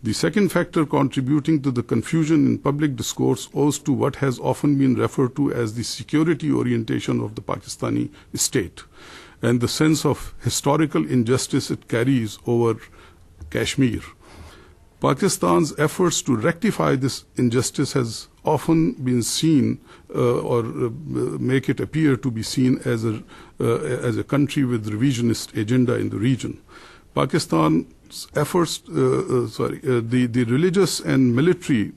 The second factor contributing to the confusion in public discourse owes to what has often been referred to as the security orientation of the Pakistani state and the sense of historical injustice it carries over Kashmir. Pakistan's efforts to rectify this injustice has often been seen or make it appear to be seen as a country with revisionist agenda in the region. Pakistan's efforts, the religious and military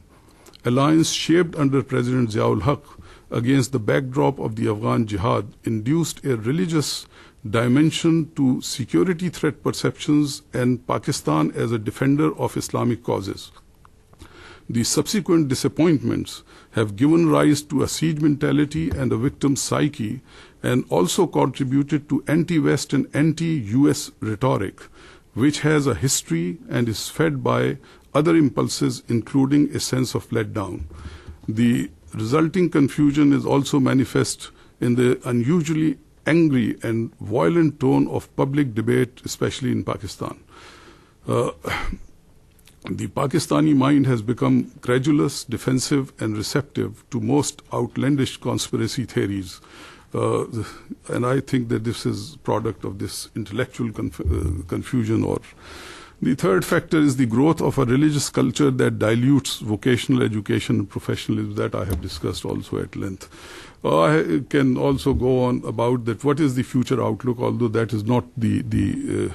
alliance shaped under President Ziaul Haq against the backdrop of the Afghan jihad induced a religious dimension to security threat perceptions and Pakistan as a defender of Islamic causes. The subsequent disappointments have given rise to a siege mentality and a victim psyche and also contributed to anti-West and anti-US rhetoric, which has a history and is fed by other impulses, including a sense of letdown. The resulting confusion is also manifest in the unusually angry and violent tone of public debate, especially in Pakistan. The Pakistani mind has become credulous, defensive, and receptive to most outlandish conspiracy theories. And I think that this is product of this intellectual confusion. Or the third factor is the growth of a religious culture that dilutes vocational education and professionalism, that I have discussed also at length. I can also go on about that. What is the future outlook? Although that is not the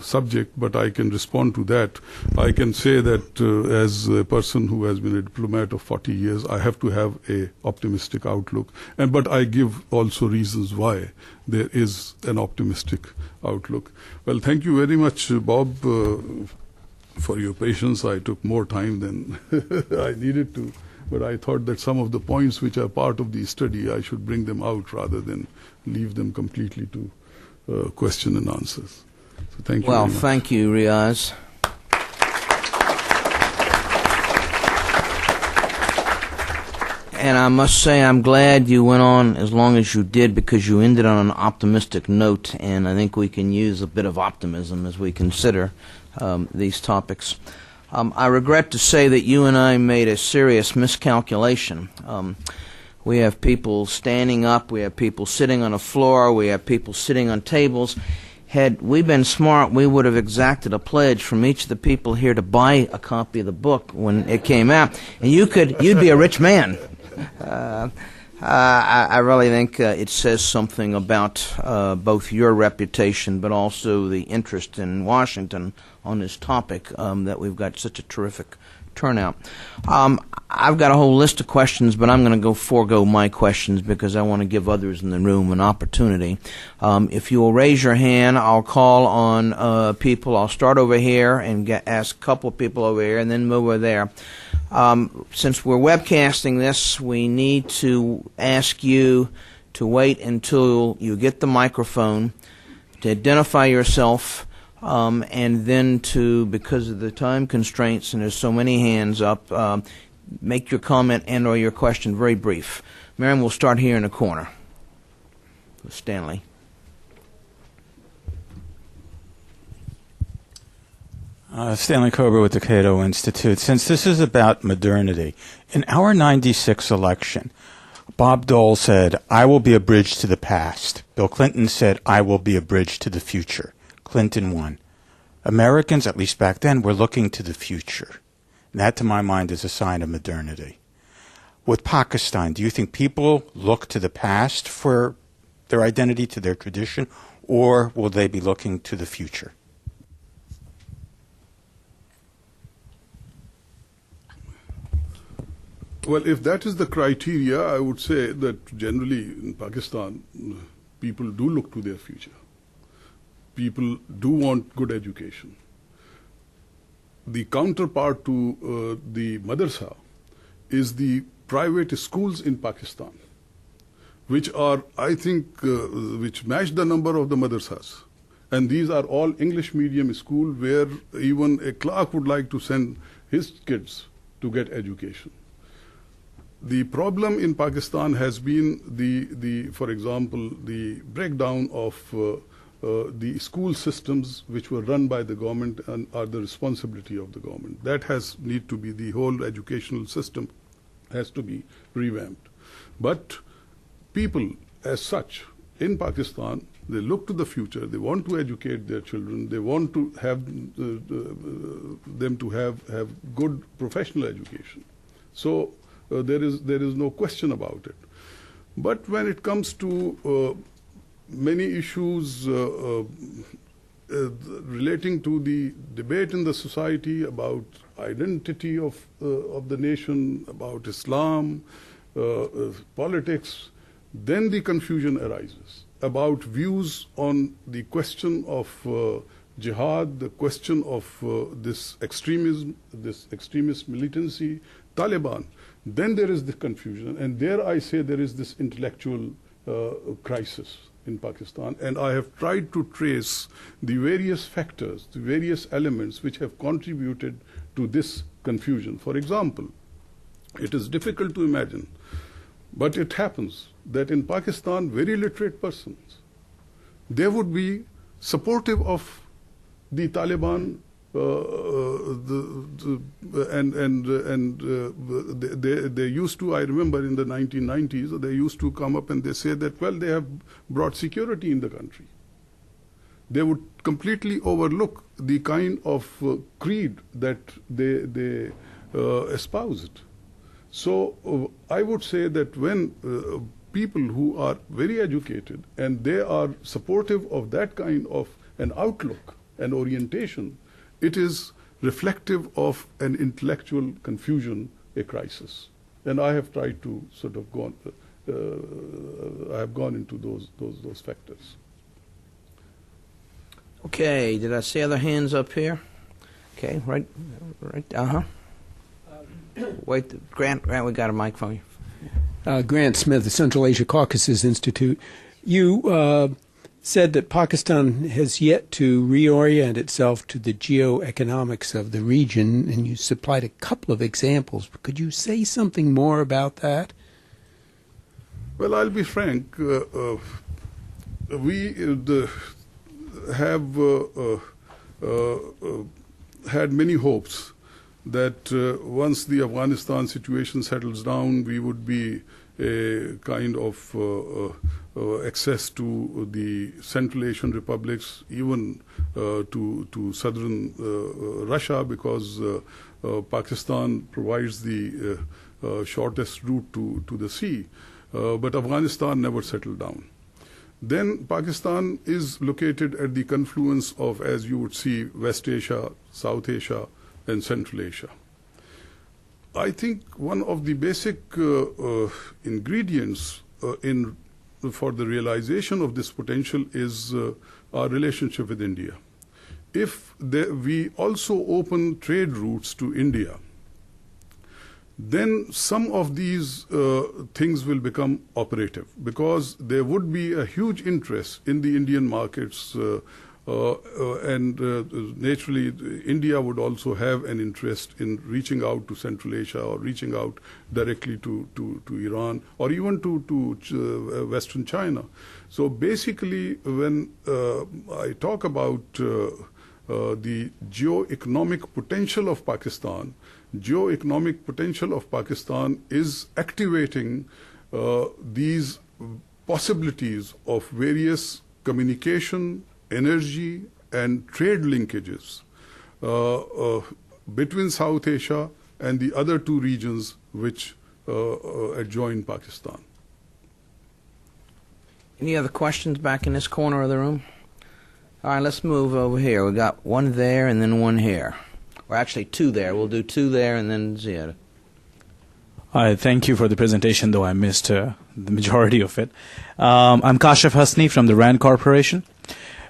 subject, but I can respond to that. I can say that as a person who has been a diplomat of 40 years, I have to have a optimistic outlook. But I give also reasons why there is an optimistic outlook. Well, thank you very much, Bob, for your patience. I took more time than I needed to. But I thought that some of the points which are part of the study, I should bring them out rather than leave them completely to question and answers. So thank you. Well, very much. Thank you, Riaz. And I must say, I'm glad you went on as long as you did, because you ended on an optimistic note, and I think we can use a bit of optimism as we consider these topics. I regret to say that you and I made a serious miscalculation. We have people standing up, we have people sitting on the floor, we have people sitting on tables. Had we been smart, we would have exacted a pledge from each of the people here to buy a copy of the book when it came out, and you'd be a rich man. I really think it says something about both your reputation, but also the interest in Washington on this topic, that we've got such a terrific turnout. I've got a whole list of questions, but I'm going to forego my questions because I want to give others in the room an opportunity. If you will raise your hand, I'll call on people. I'll start over here and ask a couple of people over here and then move over there. Since we're webcasting this, we need to ask you to wait until you get the microphone, to identify yourself, and then to, because of the time constraints and there's so many hands up, make your comment and or your question very brief. Miriam, we'll start here in the corner with Stanley. Stanley Cobra with the Cato Institute. Since this is about modernity, in our 96 election, Bob Dole said, "I will be a bridge to the past." Bill Clinton said, "I will be a bridge to the future." Clinton won. Americans, at least back then, were looking to the future. And that, to my mind, is a sign of modernity. With Pakistan, do you think people look to the past for their identity, to their tradition, or will they be looking to the future? Well, if that is the criteria, I would say that generally in Pakistan, people do look to their future. People do want good education. The counterpart to the madrasa is the private schools in Pakistan, which are, I think, which match the number of the madrasas. And these are all English medium school where even a clerk would like to send his kids to get education. The problem in Pakistan has been for example, the breakdown of the school systems which were run by the government and are the responsibility of the government. That need to be, the whole educational system has to be revamped. But people as such in Pakistan, they look to the future, they want to educate their children, they want to have them to have good professional education. So there is no question about it. But when it comes to many issues relating to the debate in the society about identity of the nation, about Islam, politics, then the confusion arises about views on the question of jihad, the question of this extremism, this extremist militancy, Taliban. Then there is the confusion, and there I say there is this intellectual crisis in Pakistan, and I have tried to trace the various factors, the various elements which have contributed to this confusion. For example, it is difficult to imagine, but it happens that in Pakistan, very literate persons, they would be supportive of the Taliban, they used to, I remember in the 1990s, they used to come up and they say that, well, they have brought security in the country. They would completely overlook the kind of creed that they espoused. So I would say that when people who are very educated and they are supportive of that kind of an outlook and orientation, it is reflective of an intellectual confusion, a crisis. And I have tried to sort of I have gone into those factors. Okay, did I see other hands up here? Okay, right, Wait, Grant, we got a mic for you. Grant Smith, the Central Asia Caucasus Institute. You said that Pakistan has yet to reorient itself to the geoeconomics of the region, and you supplied a couple of examples. Could you say something more about that? Well, I'll be frank. We have had many hopes that once the Afghanistan situation settles down, we would be a kind of access to the Central Asian republics, even to southern Russia, because Pakistan provides the shortest route to the sea. But Afghanistan never settled down. Then Pakistan is located at the confluence of, as you would see, West Asia, South Asia, and Central Asia. I think one of the basic ingredients for the realization of this potential is our relationship with India. If we also open trade routes to India, then some of these things will become operative, because there would be a huge interest in the Indian markets, and naturally India would also have an interest in reaching out to Central Asia, or reaching out directly to Iran, or even to Western China. So basically, when I talk about the geo-economic potential of Pakistan, geo-economic potential of Pakistan is activating these possibilities of various communication, energy, and trade linkages between South Asia and the other two regions which adjoin Pakistan. Any other questions back in this corner of the room? All right, let's move over here. We got one there and then one here. Or actually two there. We'll do two there and then Ziad. Hi, thank you for the presentation, though I missed the majority of it. I'm Kashif Hasni from the RAND Corporation.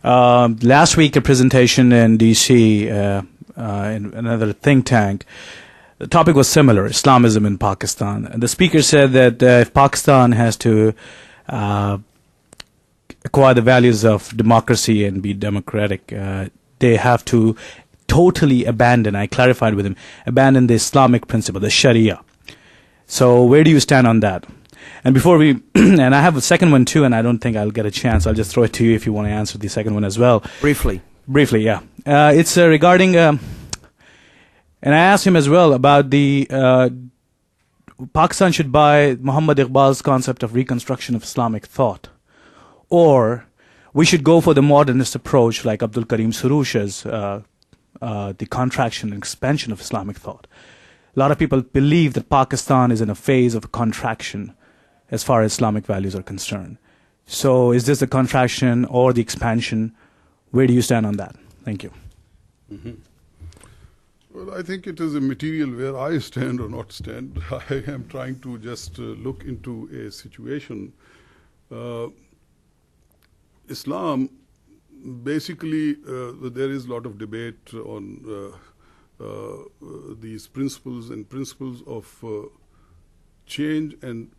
Last week, a presentation in D.C., in another think tank, the topic was similar, Islamism in Pakistan. And the speaker said that if Pakistan has to acquire the values of democracy and be democratic, they have to totally abandon, I clarified with him, abandon the Islamic principle, the Sharia. So where do you stand on that? And before we, and I have a second one too, and I don't think I'll get a chance. I'll just throw it to you if you want to answer the second one as well. Briefly. Briefly, yeah. It's regarding, and I asked him as well about the, Pakistan should buy Muhammad Iqbal's concept of reconstruction of Islamic thought. Or we should go for the modernist approach like Abdul Karim Surusha's, the contraction and expansion of Islamic thought. A lot of people believe that Pakistan is in a phase of contraction as far as Islamic values are concerned. So is this the contraction or the expansion? Where do you stand on that? Thank you. Mm-hmm. Well, I think it is immaterial where I stand or not stand. I am trying to just look into a situation. Islam, basically, there is a lot of debate on these principles of change and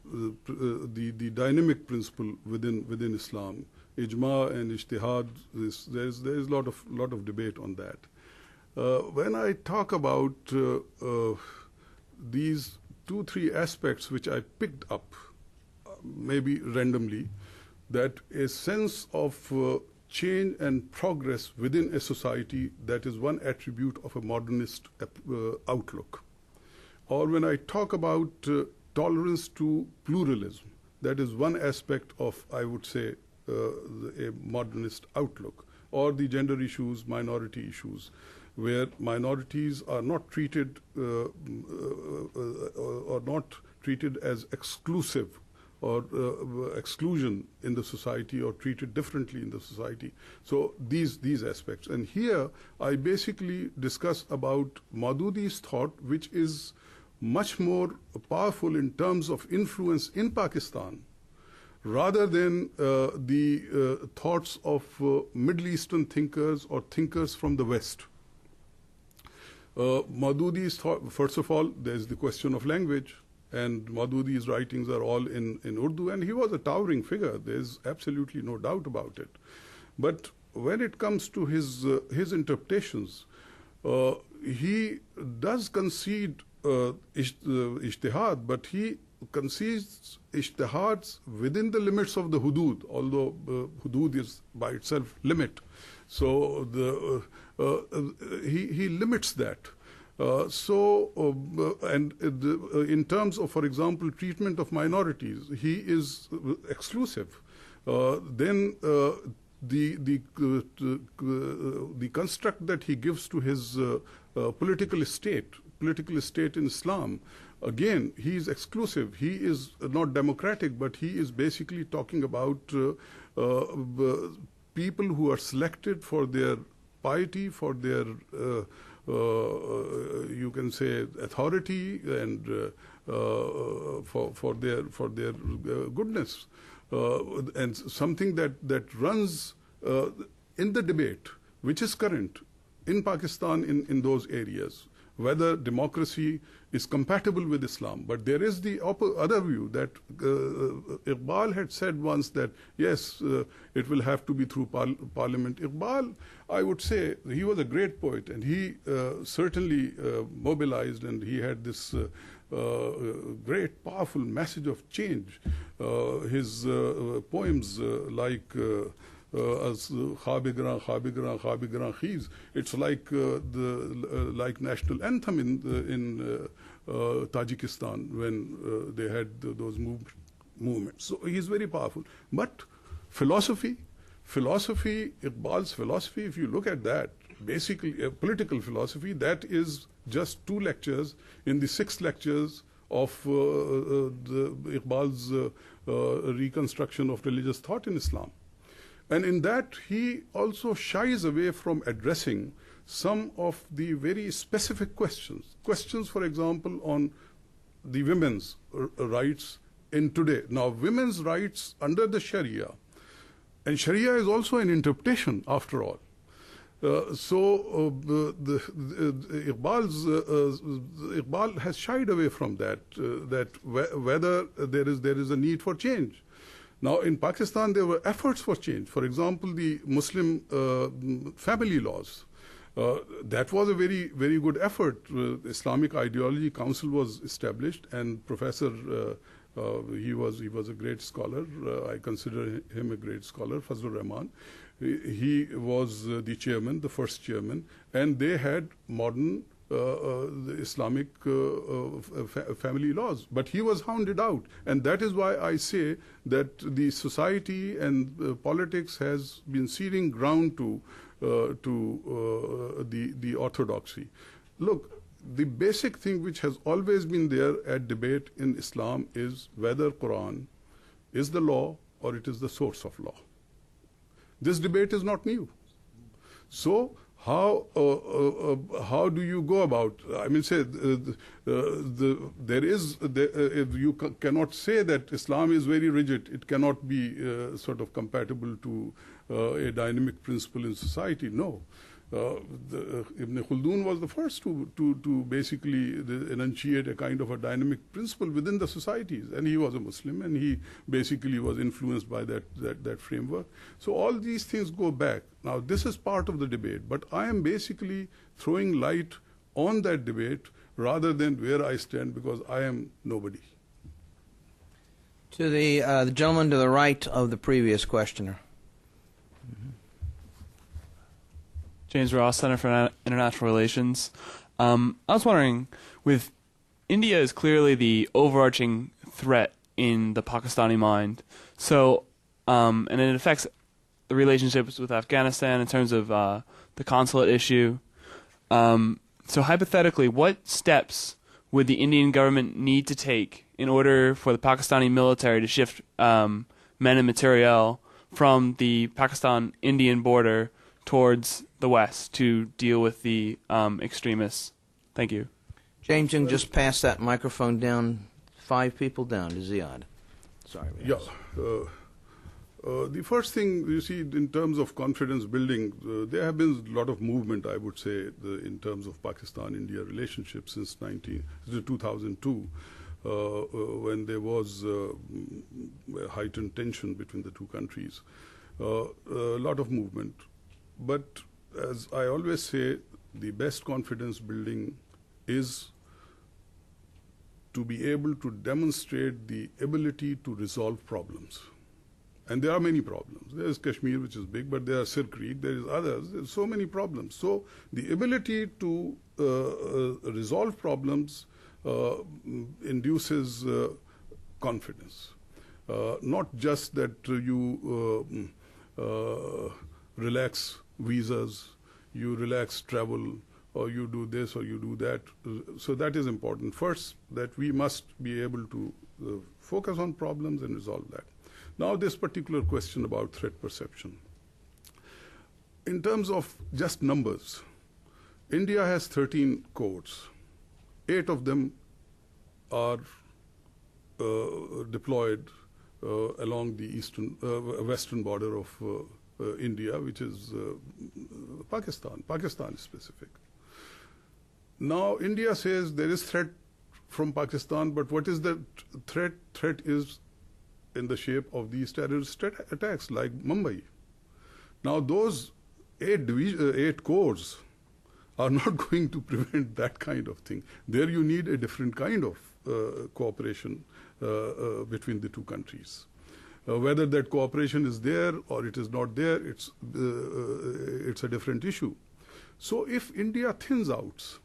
the dynamic principle within Islam. Ijma and ijtihad, there is a lot of debate on that. When I talk about these 2-3 aspects which I picked up, maybe randomly, that a sense of change and progress within a society, that is one attribute of a modernist outlook. Or when I talk about tolerance to pluralism, that is one aspect of, I would say, a modernist outlook. Or the gender issues, minority issues, where minorities are not treated as exclusive or exclusion in the society, or treated differently in the society. So these aspects. And here I basically discuss about Maududi's thought, which is much more powerful in terms of influence in Pakistan, rather than the thoughts of Middle Eastern thinkers or thinkers from the West. Maududi's thought, first of all, there's the question of language. And Maududi's writings are all in Urdu, and he was a towering figure. There's absolutely no doubt about it. But when it comes to his interpretations, he does concede ijtihad, but he concedes ijtihads within the limits of the hudud, although hudud is by itself limit. So he limits that. In terms of, for example, treatment of minorities, he is exclusive. Then the construct that he gives to his political state in Islam, again, he is exclusive. He is not democratic, but he is basically talking about people who are selected for their piety, for their you can say authority, and for their goodness, and something that runs in the debate, which is current in Pakistan in those areas, whether democracy is compatible with Islam. But there is the other view that Iqbal had said once that, yes, it will have to be through parliament. Iqbal, I would say, he was a great poet, and he certainly mobilized, and he had this great, powerful message of change. His poems like as Khabigran, Khabigran, Khabigran Khiz. It's like like national anthem in Tajikistan when they had those movements. So he's very powerful. But philosophy, Iqbal's philosophy, if you look at that, basically political philosophy, that is just 2 lectures in the 6 lectures of Iqbal's reconstruction of religious thought in Islam. And in that, he also shies away from addressing some of the very specific questions. Questions, for example, on the women's rights in today. Now, women's rights under the Sharia, and Sharia is also an interpretation, after all. Iqbal has shied away from that, whether there is a need for change. Now, in Pakistan, there were efforts for change. For example, the Muslim family laws. That was a very, very good effort. Islamic Ideology Council was established, and Professor, he was a great scholar. I consider him a great scholar, Fazlur Rahman. He was the chairman, the first chairman, and they had modern the Islamic family laws. But he was hounded out. And that is why I say that the society and politics has been ceding ground to the orthodoxy. Look, the basic thing which has always been there at debate in Islam is whether Quran is the law or it is the source of law. This debate is not new. So how do you go about? I mean, say you cannot say that Islam is very rigid. It cannot be sort of compatible to a dynamic principle in society. No. Ibn Khaldun was the first to basically enunciate a kind of a dynamic principle within the societies, and he was a Muslim, and he basically was influenced by that framework. So all these things go back. Now, this is part of the debate, but I am basically throwing light on that debate rather than where I stand, because I am nobody. To the gentleman to the right of the previous questioner. James Ross, Center for International Relations. I was wondering, with India is clearly the overarching threat in the Pakistani mind, so and it affects the relationships with Afghanistan in terms of the consulate issue. So hypothetically, what steps would the Indian government need to take in order for the Pakistani military to shift men and materiel from the Pakistan-Indian border towards the West to deal with the extremists? Thank you. James, you can just pass that microphone down 5 people down to Ziad. Sorry. Riaz. Yeah. The first thing, you see, in terms of confidence building, there have been a lot of movement, I would say, in terms of Pakistan-India relationship since 2002, when there was heightened tension between the two countries. A lot of movement. But as I always say, the best confidence building is to be able to demonstrate the ability to resolve problems. And there are many problems. There is Kashmir, which is big, but there are Sir Creek, there is others. There are so many problems. So the ability to resolve problems induces confidence. Not just that you relax visas, you relax travel, or you do this or you do that. So that is important. First, that we must be able to focus on problems and resolve that. Now, this particular question about threat perception. In terms of just numbers, India has 13 codes. 8 of them are deployed along the western border of India, which is Pakistan. Pakistan is specific. Now, India says there is threat from Pakistan, but what is the threat? Threat is in the shape of these terrorist attacks like Mumbai. Now, those 8 codes are not going to prevent that kind of thing. There you need a different kind of cooperation between the two countries. Whether that cooperation is there or it is not there, it's a different issue. So if India thins out,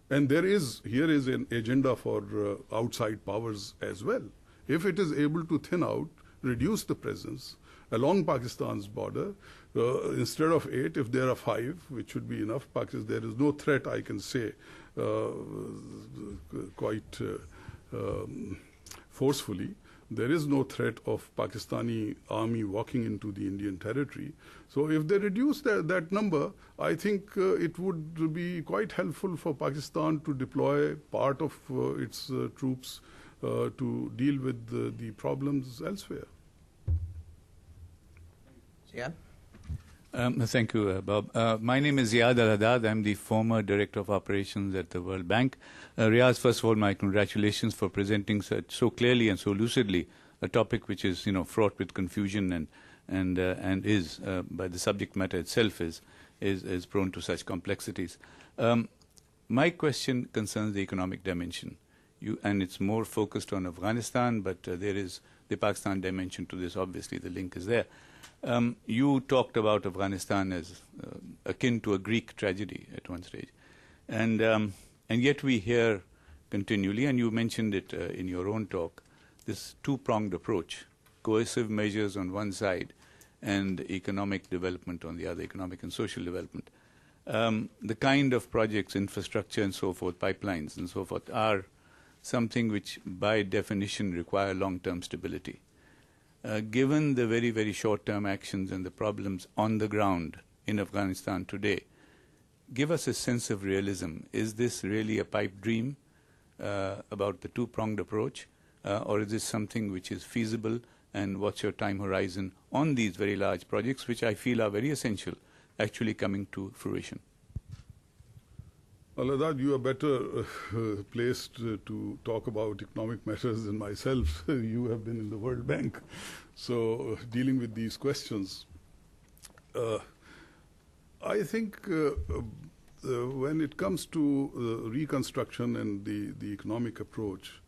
and here is an agenda for outside powers as well. If it is able to thin out, reduce the presence along Pakistan's border, instead of 8, if there are 5, which should be enough, there is no threat, I can say, quite forcefully. There is no threat of Pakistani army walking into the Indian territory. So if they reduce that number, I think it would be quite helpful for Pakistan to deploy part of its troops to deal with the problems elsewhere. Ziad? Thank you, Bob. My name is Ziad Al-Haddad. I'm the former Director of Operations at the World Bank. Riaz, first of all, my congratulations for presenting so clearly and so lucidly a topic which is, fraught with confusion and is, by the subject matter itself, is prone to such complexities. My question concerns the economic dimension. And it's more focused on Afghanistan, but there is the Pakistan dimension to this. Obviously, the link is there. You talked about Afghanistan as akin to a Greek tragedy at one stage. And yet we hear continually, and you mentioned it in your own talk, this two-pronged approach, coercive measures on one side and economic development on the other, economic and social development. The kind of projects, infrastructure and so forth, pipelines and so forth, are something which by definition require long-term stability. Given the very, very short-term actions and the problems on the ground in Afghanistan today, give us a sense of realism. Is this really a pipe dream about the two-pronged approach, or is this something which is feasible, and what's your time horizon on these very large projects, which I feel are very essential, actually coming to fruition? Well, Adad, you are better placed to talk about economic matters than myself. You have been in the World Bank. So dealing with these questions, I think when it comes to reconstruction and the economic approach,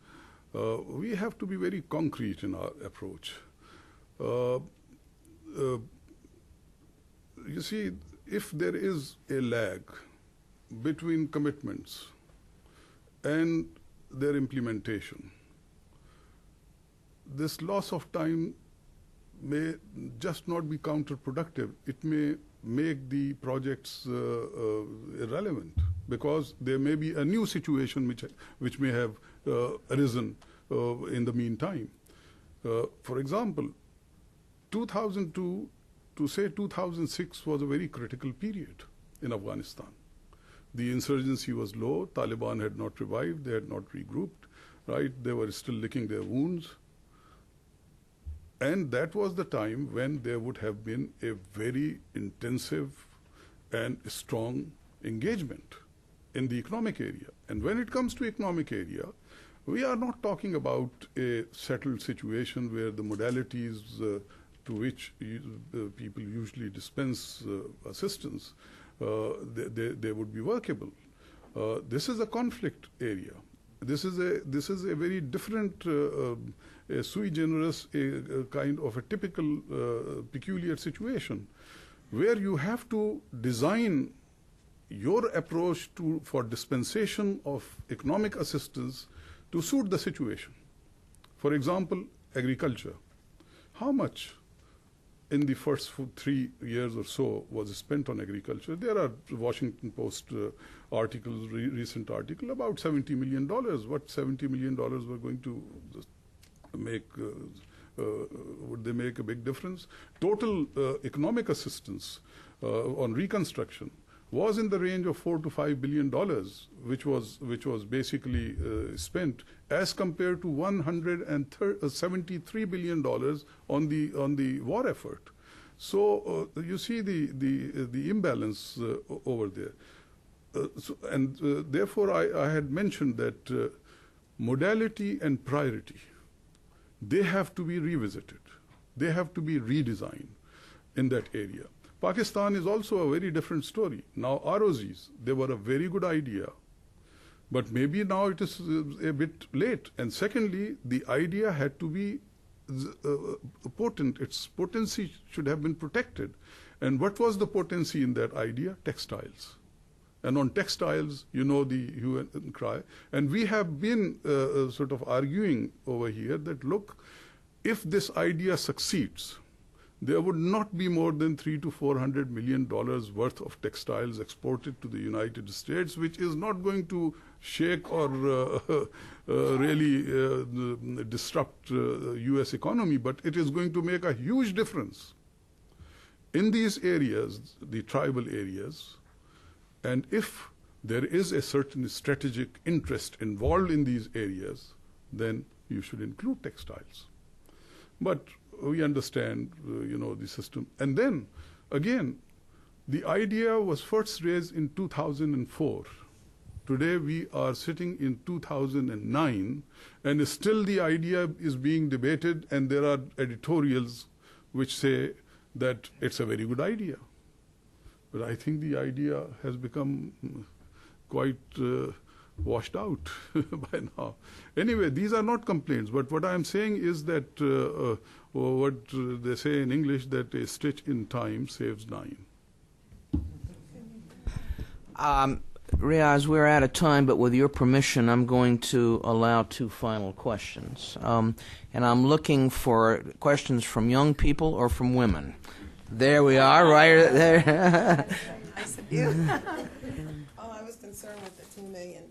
we have to be very concrete in our approach. You see, if there is a lag between commitments and their implementation, this loss of time may just not be counterproductive. It may make the projects irrelevant, because there may be a new situation which may have arisen in the meantime. For example, 2002 to say 2006 was a very critical period in Afghanistan. The insurgency was low, Taliban had not revived, they had not regrouped, right? They were still licking their wounds. And that was the time when there would have been a very intensive and strong engagement in the economic area. And when it comes to economic area, we are not talking about a settled situation where the modalities to which people usually dispense assistance, they would be workable. This is a conflict area. This is a very different, a sui generis, a kind of a typical peculiar situation, where you have to design your approach for dispensation of economic assistance to suit the situation. For example, agriculture. How much in the first 3 years or so was spent on agriculture? There are Washington Post articles, recent article, about $70 million. What $70 million were going to make? Would they make a big difference? Total economic assistance on reconstruction was in the range of $4 to $5 billion, which was basically spent, as compared to $173 billion on the war effort. So you see the imbalance over there, therefore I had mentioned that modality and priority, they have to be revisited, they have to be redesigned in that area. Pakistan is also a very different story. Now ROZs, they were a very good idea, but maybe now it is a bit late. And secondly, the idea had to be potent. Its potency should have been protected. And what was the potency in that idea? Textiles. And on textiles, you know the hue and cry. And we have been sort of arguing over here that, look, if this idea succeeds, there would not be more than $300 to $400 million worth of textiles exported to the United States, which is not going to shake or really disrupt U.S. economy, but it is going to make a huge difference in these areas, the tribal areas. And if there is a certain strategic interest involved in these areas, then you should include textiles. But we understand, the system. And then, again, the idea was first raised in 2004. Today we are sitting in 2009, and still the idea is being debated, and there are editorials which say that it's a very good idea. But I think the idea has become quite washed out by now. Anyway, these are not complaints, but what I am saying is that what they say in English, that a stitch in time saves 9. Riaz, we're out of time, but with your permission, I'm going to allow 2 final questions. And I'm looking for questions from young people or from women. There we are, right there. Nice of you. I was concerned with the 2 million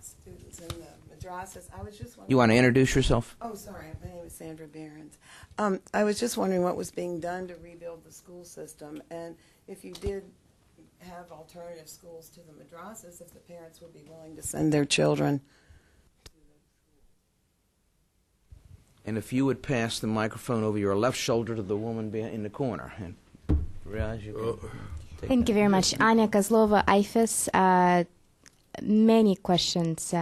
students in the madrasas. I was just wondering. You want to introduce yourself? Oh, sorry. My name is Sandra Behrens. I was just wondering what was being done to rebuild the school system, and if you did have alternative schools to the madrasas, if the parents would be willing to send their children to the school. And if you would pass the microphone over your left shoulder to the woman in the corner. And Riaz, you can take Thank you very much. Anya Kozlova, IFES. Many questions.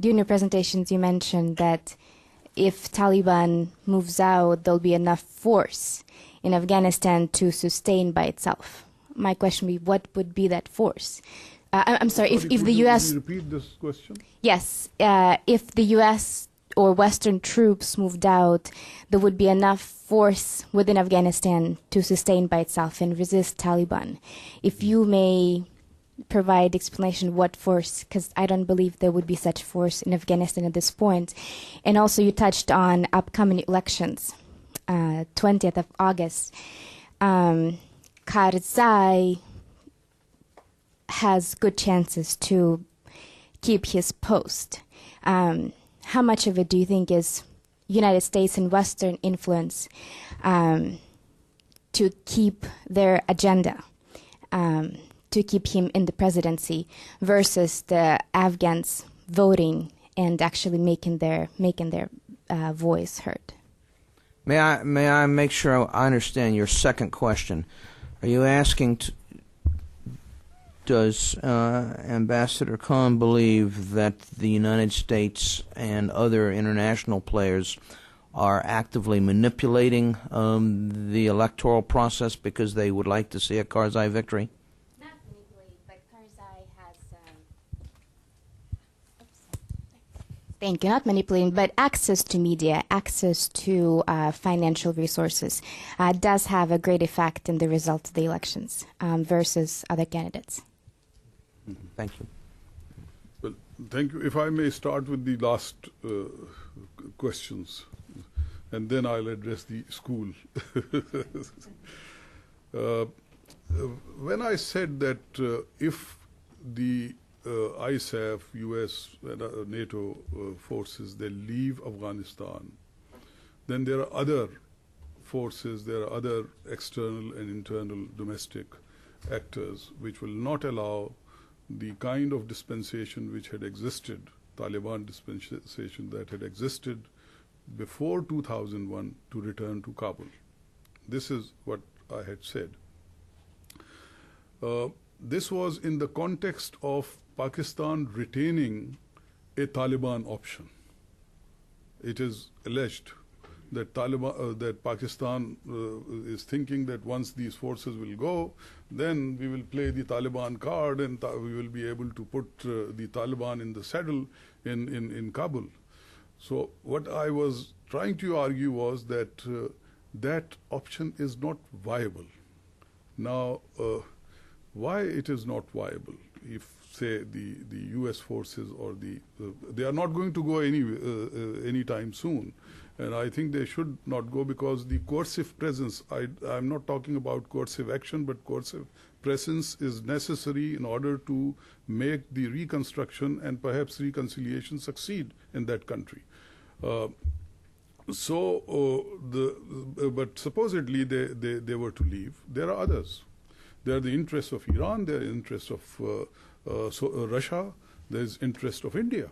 During your presentations, you mentioned that if Taliban moves out, there'll be enough force in Afghanistan to sustain by itself. My question would be, what would be that force? I'm sorry, if the U.S. Can you repeat this question? Yes, if the U.S. or Western troops moved out, there would be enough force within Afghanistan to sustain by itself and resist Taliban. If you may provide explanation what force, because I don't believe there would be such force in Afghanistan at this point. And also you touched on upcoming elections, 20th of August. Karzai has good chances to keep his post. How much of it do you think is United States and Western influence to keep their agenda, to keep him in the presidency, versus the Afghans voting and actually making their voice heard? May I make sure I understand your second question? Are you asking, does Ambassador Khan believe that the United States and other international players are actively manipulating the electoral process because they would like to see a Karzai victory? Not manipulate, but Karzai has... Thank you. Not manipulating, but access to media, access to financial resources does have a great effect in the result of the elections versus other candidates. Thank you. Well, thank you. If I may start with the last questions, and then I'll address the school. When I said that if the ISAF, US, and NATO forces, they leave Afghanistan, then there are other forces, there are other external and internal domestic actors which will not allow the kind of dispensation which had existed, Taliban dispensation that had existed before 2001, to return to Kabul. This is what I had said. This was in the context of Pakistan retaining a Taliban option. It is alleged that that Pakistan is thinking that once these forces will go, then we will play the Taliban card and we will be able to put the Taliban in the saddle in Kabul. So what I was trying to argue was that that option is not viable. Now, why it is not viable? If, say, the U.S. forces or they are not going to go anytime soon, and I think they should not go because the coercive presence, I'm not talking about coercive action, but coercive presence is necessary in order to make the reconstruction and perhaps reconciliation succeed in that country. But supposedly they were to leave. There are others. There are the interests of Iran, there are interests of Russia, there is interest of India.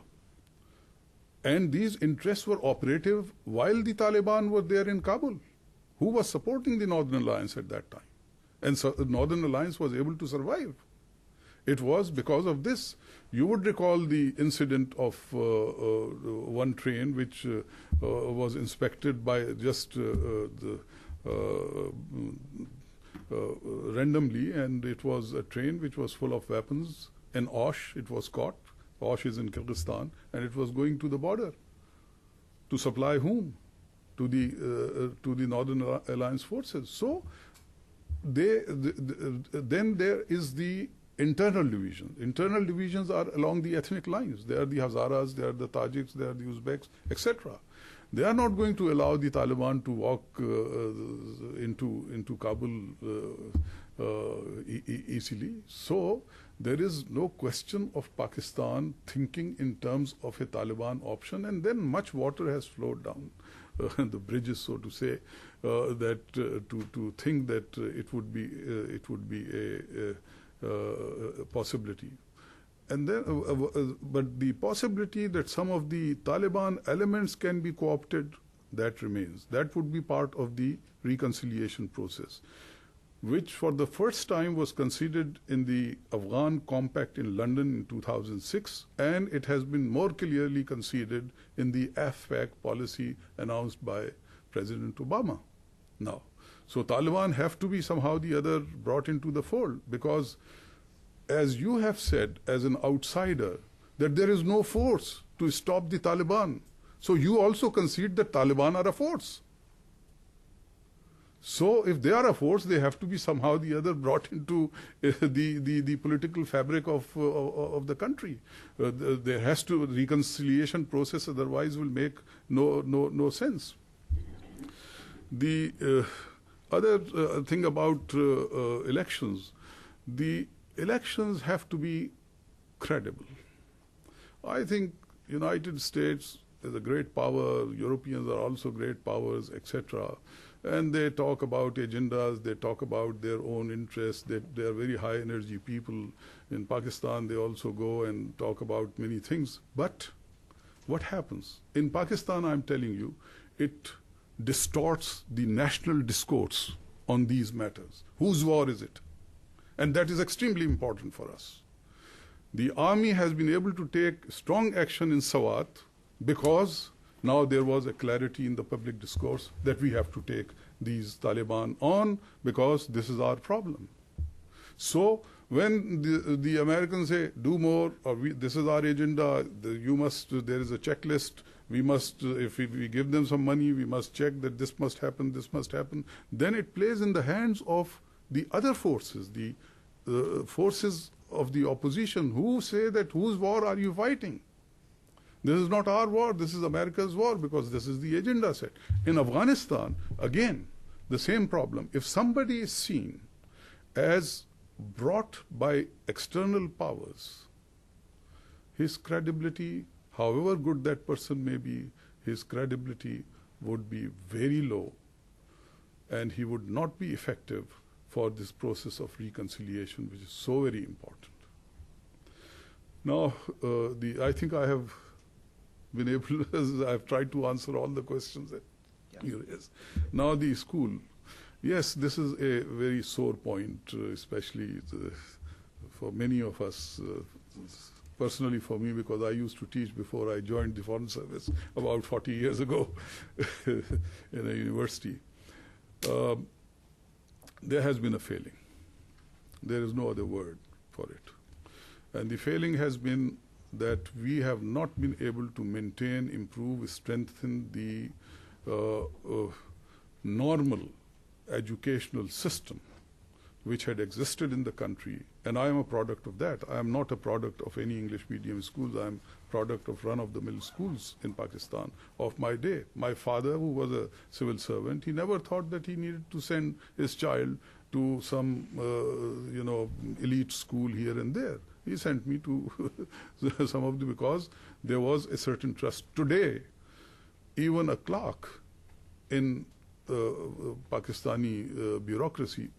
And these interests were operative while the Taliban were there in Kabul. Who was supporting the Northern Alliance at that time? And so the Northern Alliance was able to survive. It was because of this. You would recall the incident of one train which was inspected by just randomly, and it was a train which was full of weapons. In Osh, it was caught. Osh is in Kyrgyzstan, and it was going to the border. To supply whom? To the Northern Alliance forces. So then there is the internal division. Internal divisions are along the ethnic lines. They are the Hazaras, they are the Tajiks, they are the Uzbeks, etc. They are not going to allow the Taliban to walk into Kabul easily. So there is no question of Pakistan thinking in terms of a Taliban option, and then much water has flowed down the bridges, so to say, that to think that it would be a possibility. And then, but the possibility that some of the Taliban elements can be co-opted, that remains. That would be part of the reconciliation process, which for the first time was considered in the Afghan Compact in London in 2006, and it has been more clearly considered in the AFPAC policy announced by President Obama now. So Taliban have to be somehow the other brought into the fold, because as you have said as an outsider, that there is no force to stop the Taliban. So you also concede that Taliban are a force. So if they are a force, they have to be somehow the other brought into the political fabric of the country. There has to be a reconciliation process, otherwise will make no sense. The other thing about elections, the elections have to be credible. I think United States is a great power, Europeans are also great powers, etc. And they talk about agendas, they talk about their own interests, they are very high energy people. In Pakistan they also go and talk about many things. But what happens? In Pakistan, I'm telling you, it distorts the national discourse on these matters. Whose war is it? And that is extremely important for us. The army has been able to take strong action in Swat because now there was a clarity in the public discourse that we have to take these Taliban on because this is our problem. So When the Americans say, do more, or this is our agenda, there is a checklist, we must, if we give them some money, we must check that this must happen, then it plays in the hands of the other forces, the forces of the opposition, who say that whose war are you fighting? This is not our war, this is America's war, because this is the agenda set. In Afghanistan, again, the same problem. If somebody is seen as brought by external powers, his credibility, however good that person may be, his credibility would be very low, and he would not be effective for this process of reconciliation, which is so very important. Now, I think I have been able, I've tried to answer all the questions that you raised. Now the school. Yes, this is a very sore point, especially for many of us, personally for me, because I used to teach before I joined the Foreign Service about 40 years ago in a university. There has been a failing. There is no other word for it. And the failing has been that we have not been able to maintain, improve, strengthen the normal educational system which had existed in the country. And I am a product of that. I am not a product of any English medium schools. I am a product of run-of-the-mill schools in Pakistan of my day. My father, who was a civil servant, he never thought that he needed to send his child to some, elite school here and there. He sent me to some of them because there was a certain trust. Today, even a clerk in Pakistani bureaucracy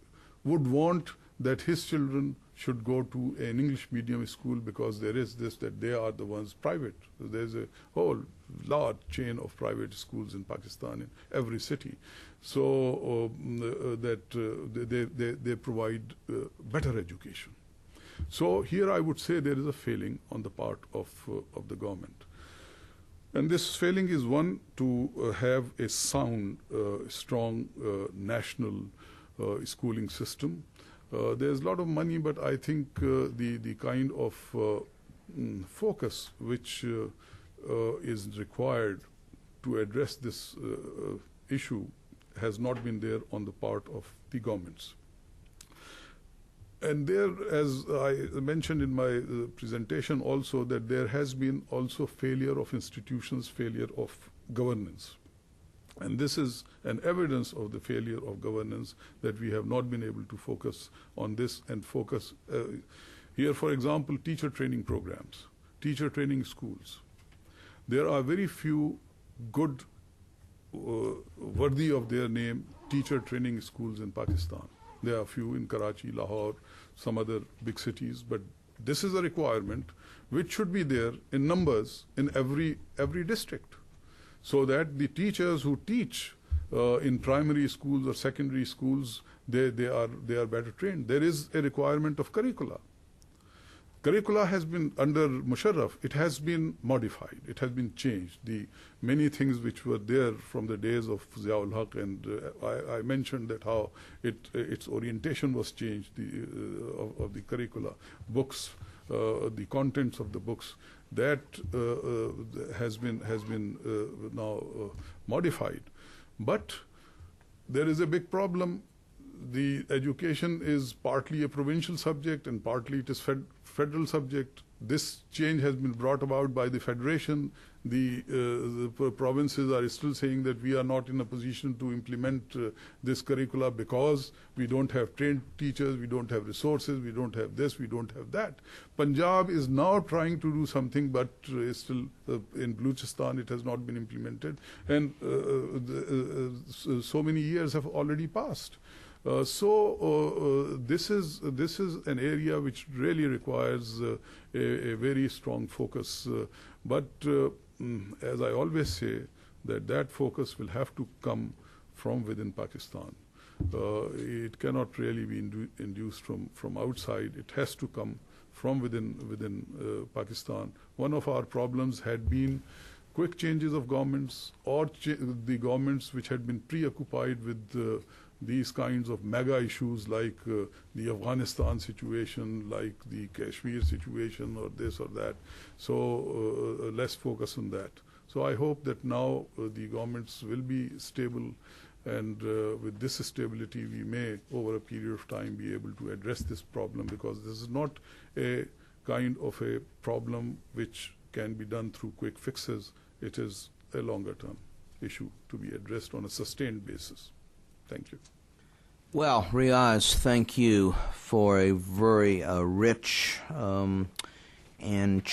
would want that his children should go to an English medium school because there is this, that they are the ones private. There's a whole large chain of private schools in Pakistan in every city. So they provide better education. So here I would say there is a failing on the part of the government. And this failing is one to have a sound, strong national schooling system. There's a lot of money, but I think the kind of focus which is required to address this issue has not been there on the part of the governments. And there, as I mentioned in my presentation also, that there has been also failure of institutions, failure of governance. And this is an evidence of the failure of governance, that we have not been able to focus on this and focus. Here, for example, teacher training programs, teacher training schools. There are very few good, worthy of their name, teacher training schools in Pakistan. There are a few in Karachi, Lahore, some other big cities, but this is a requirement which should be there in numbers in every district, so that the teachers who teach in primary schools or secondary schools, they are better trained. There is a requirement of curricula. Curricula has been, under Musharraf, it has been modified, it has been changed. The many things which were there from the days of Ziaul Haq, and I mentioned that how its orientation was changed, of the curricula, books, the contents of the books, that has been now modified. But there is a big problem. The education is partly a provincial subject and partly it is federal subject. This change has been brought about by the federation. The provinces are still saying that we are not in a position to implement this curricula because we don't have trained teachers, we don't have resources, we don't have this, we don't have that. Punjab is now trying to do something, but still in Balochistan it has not been implemented, and so many years have already passed. So this is an area which really requires a very strong focus. But as I always say, that focus will have to come from within Pakistan. It cannot really be induced from outside. It has to come from within Pakistan. One of our problems had been quick changes of governments, or the governments which had been preoccupied with these kinds of mega issues like the Afghanistan situation, like the Kashmir situation, or this or that. So let's focus on that. So I hope that now the governments will be stable, and with this stability we may over a period of time be able to address this problem, because this is not a kind of a problem which can be done through quick fixes. It is a longer term issue to be addressed on a sustained basis. Thank you. Well, Riaz, thank you for a very rich and challenging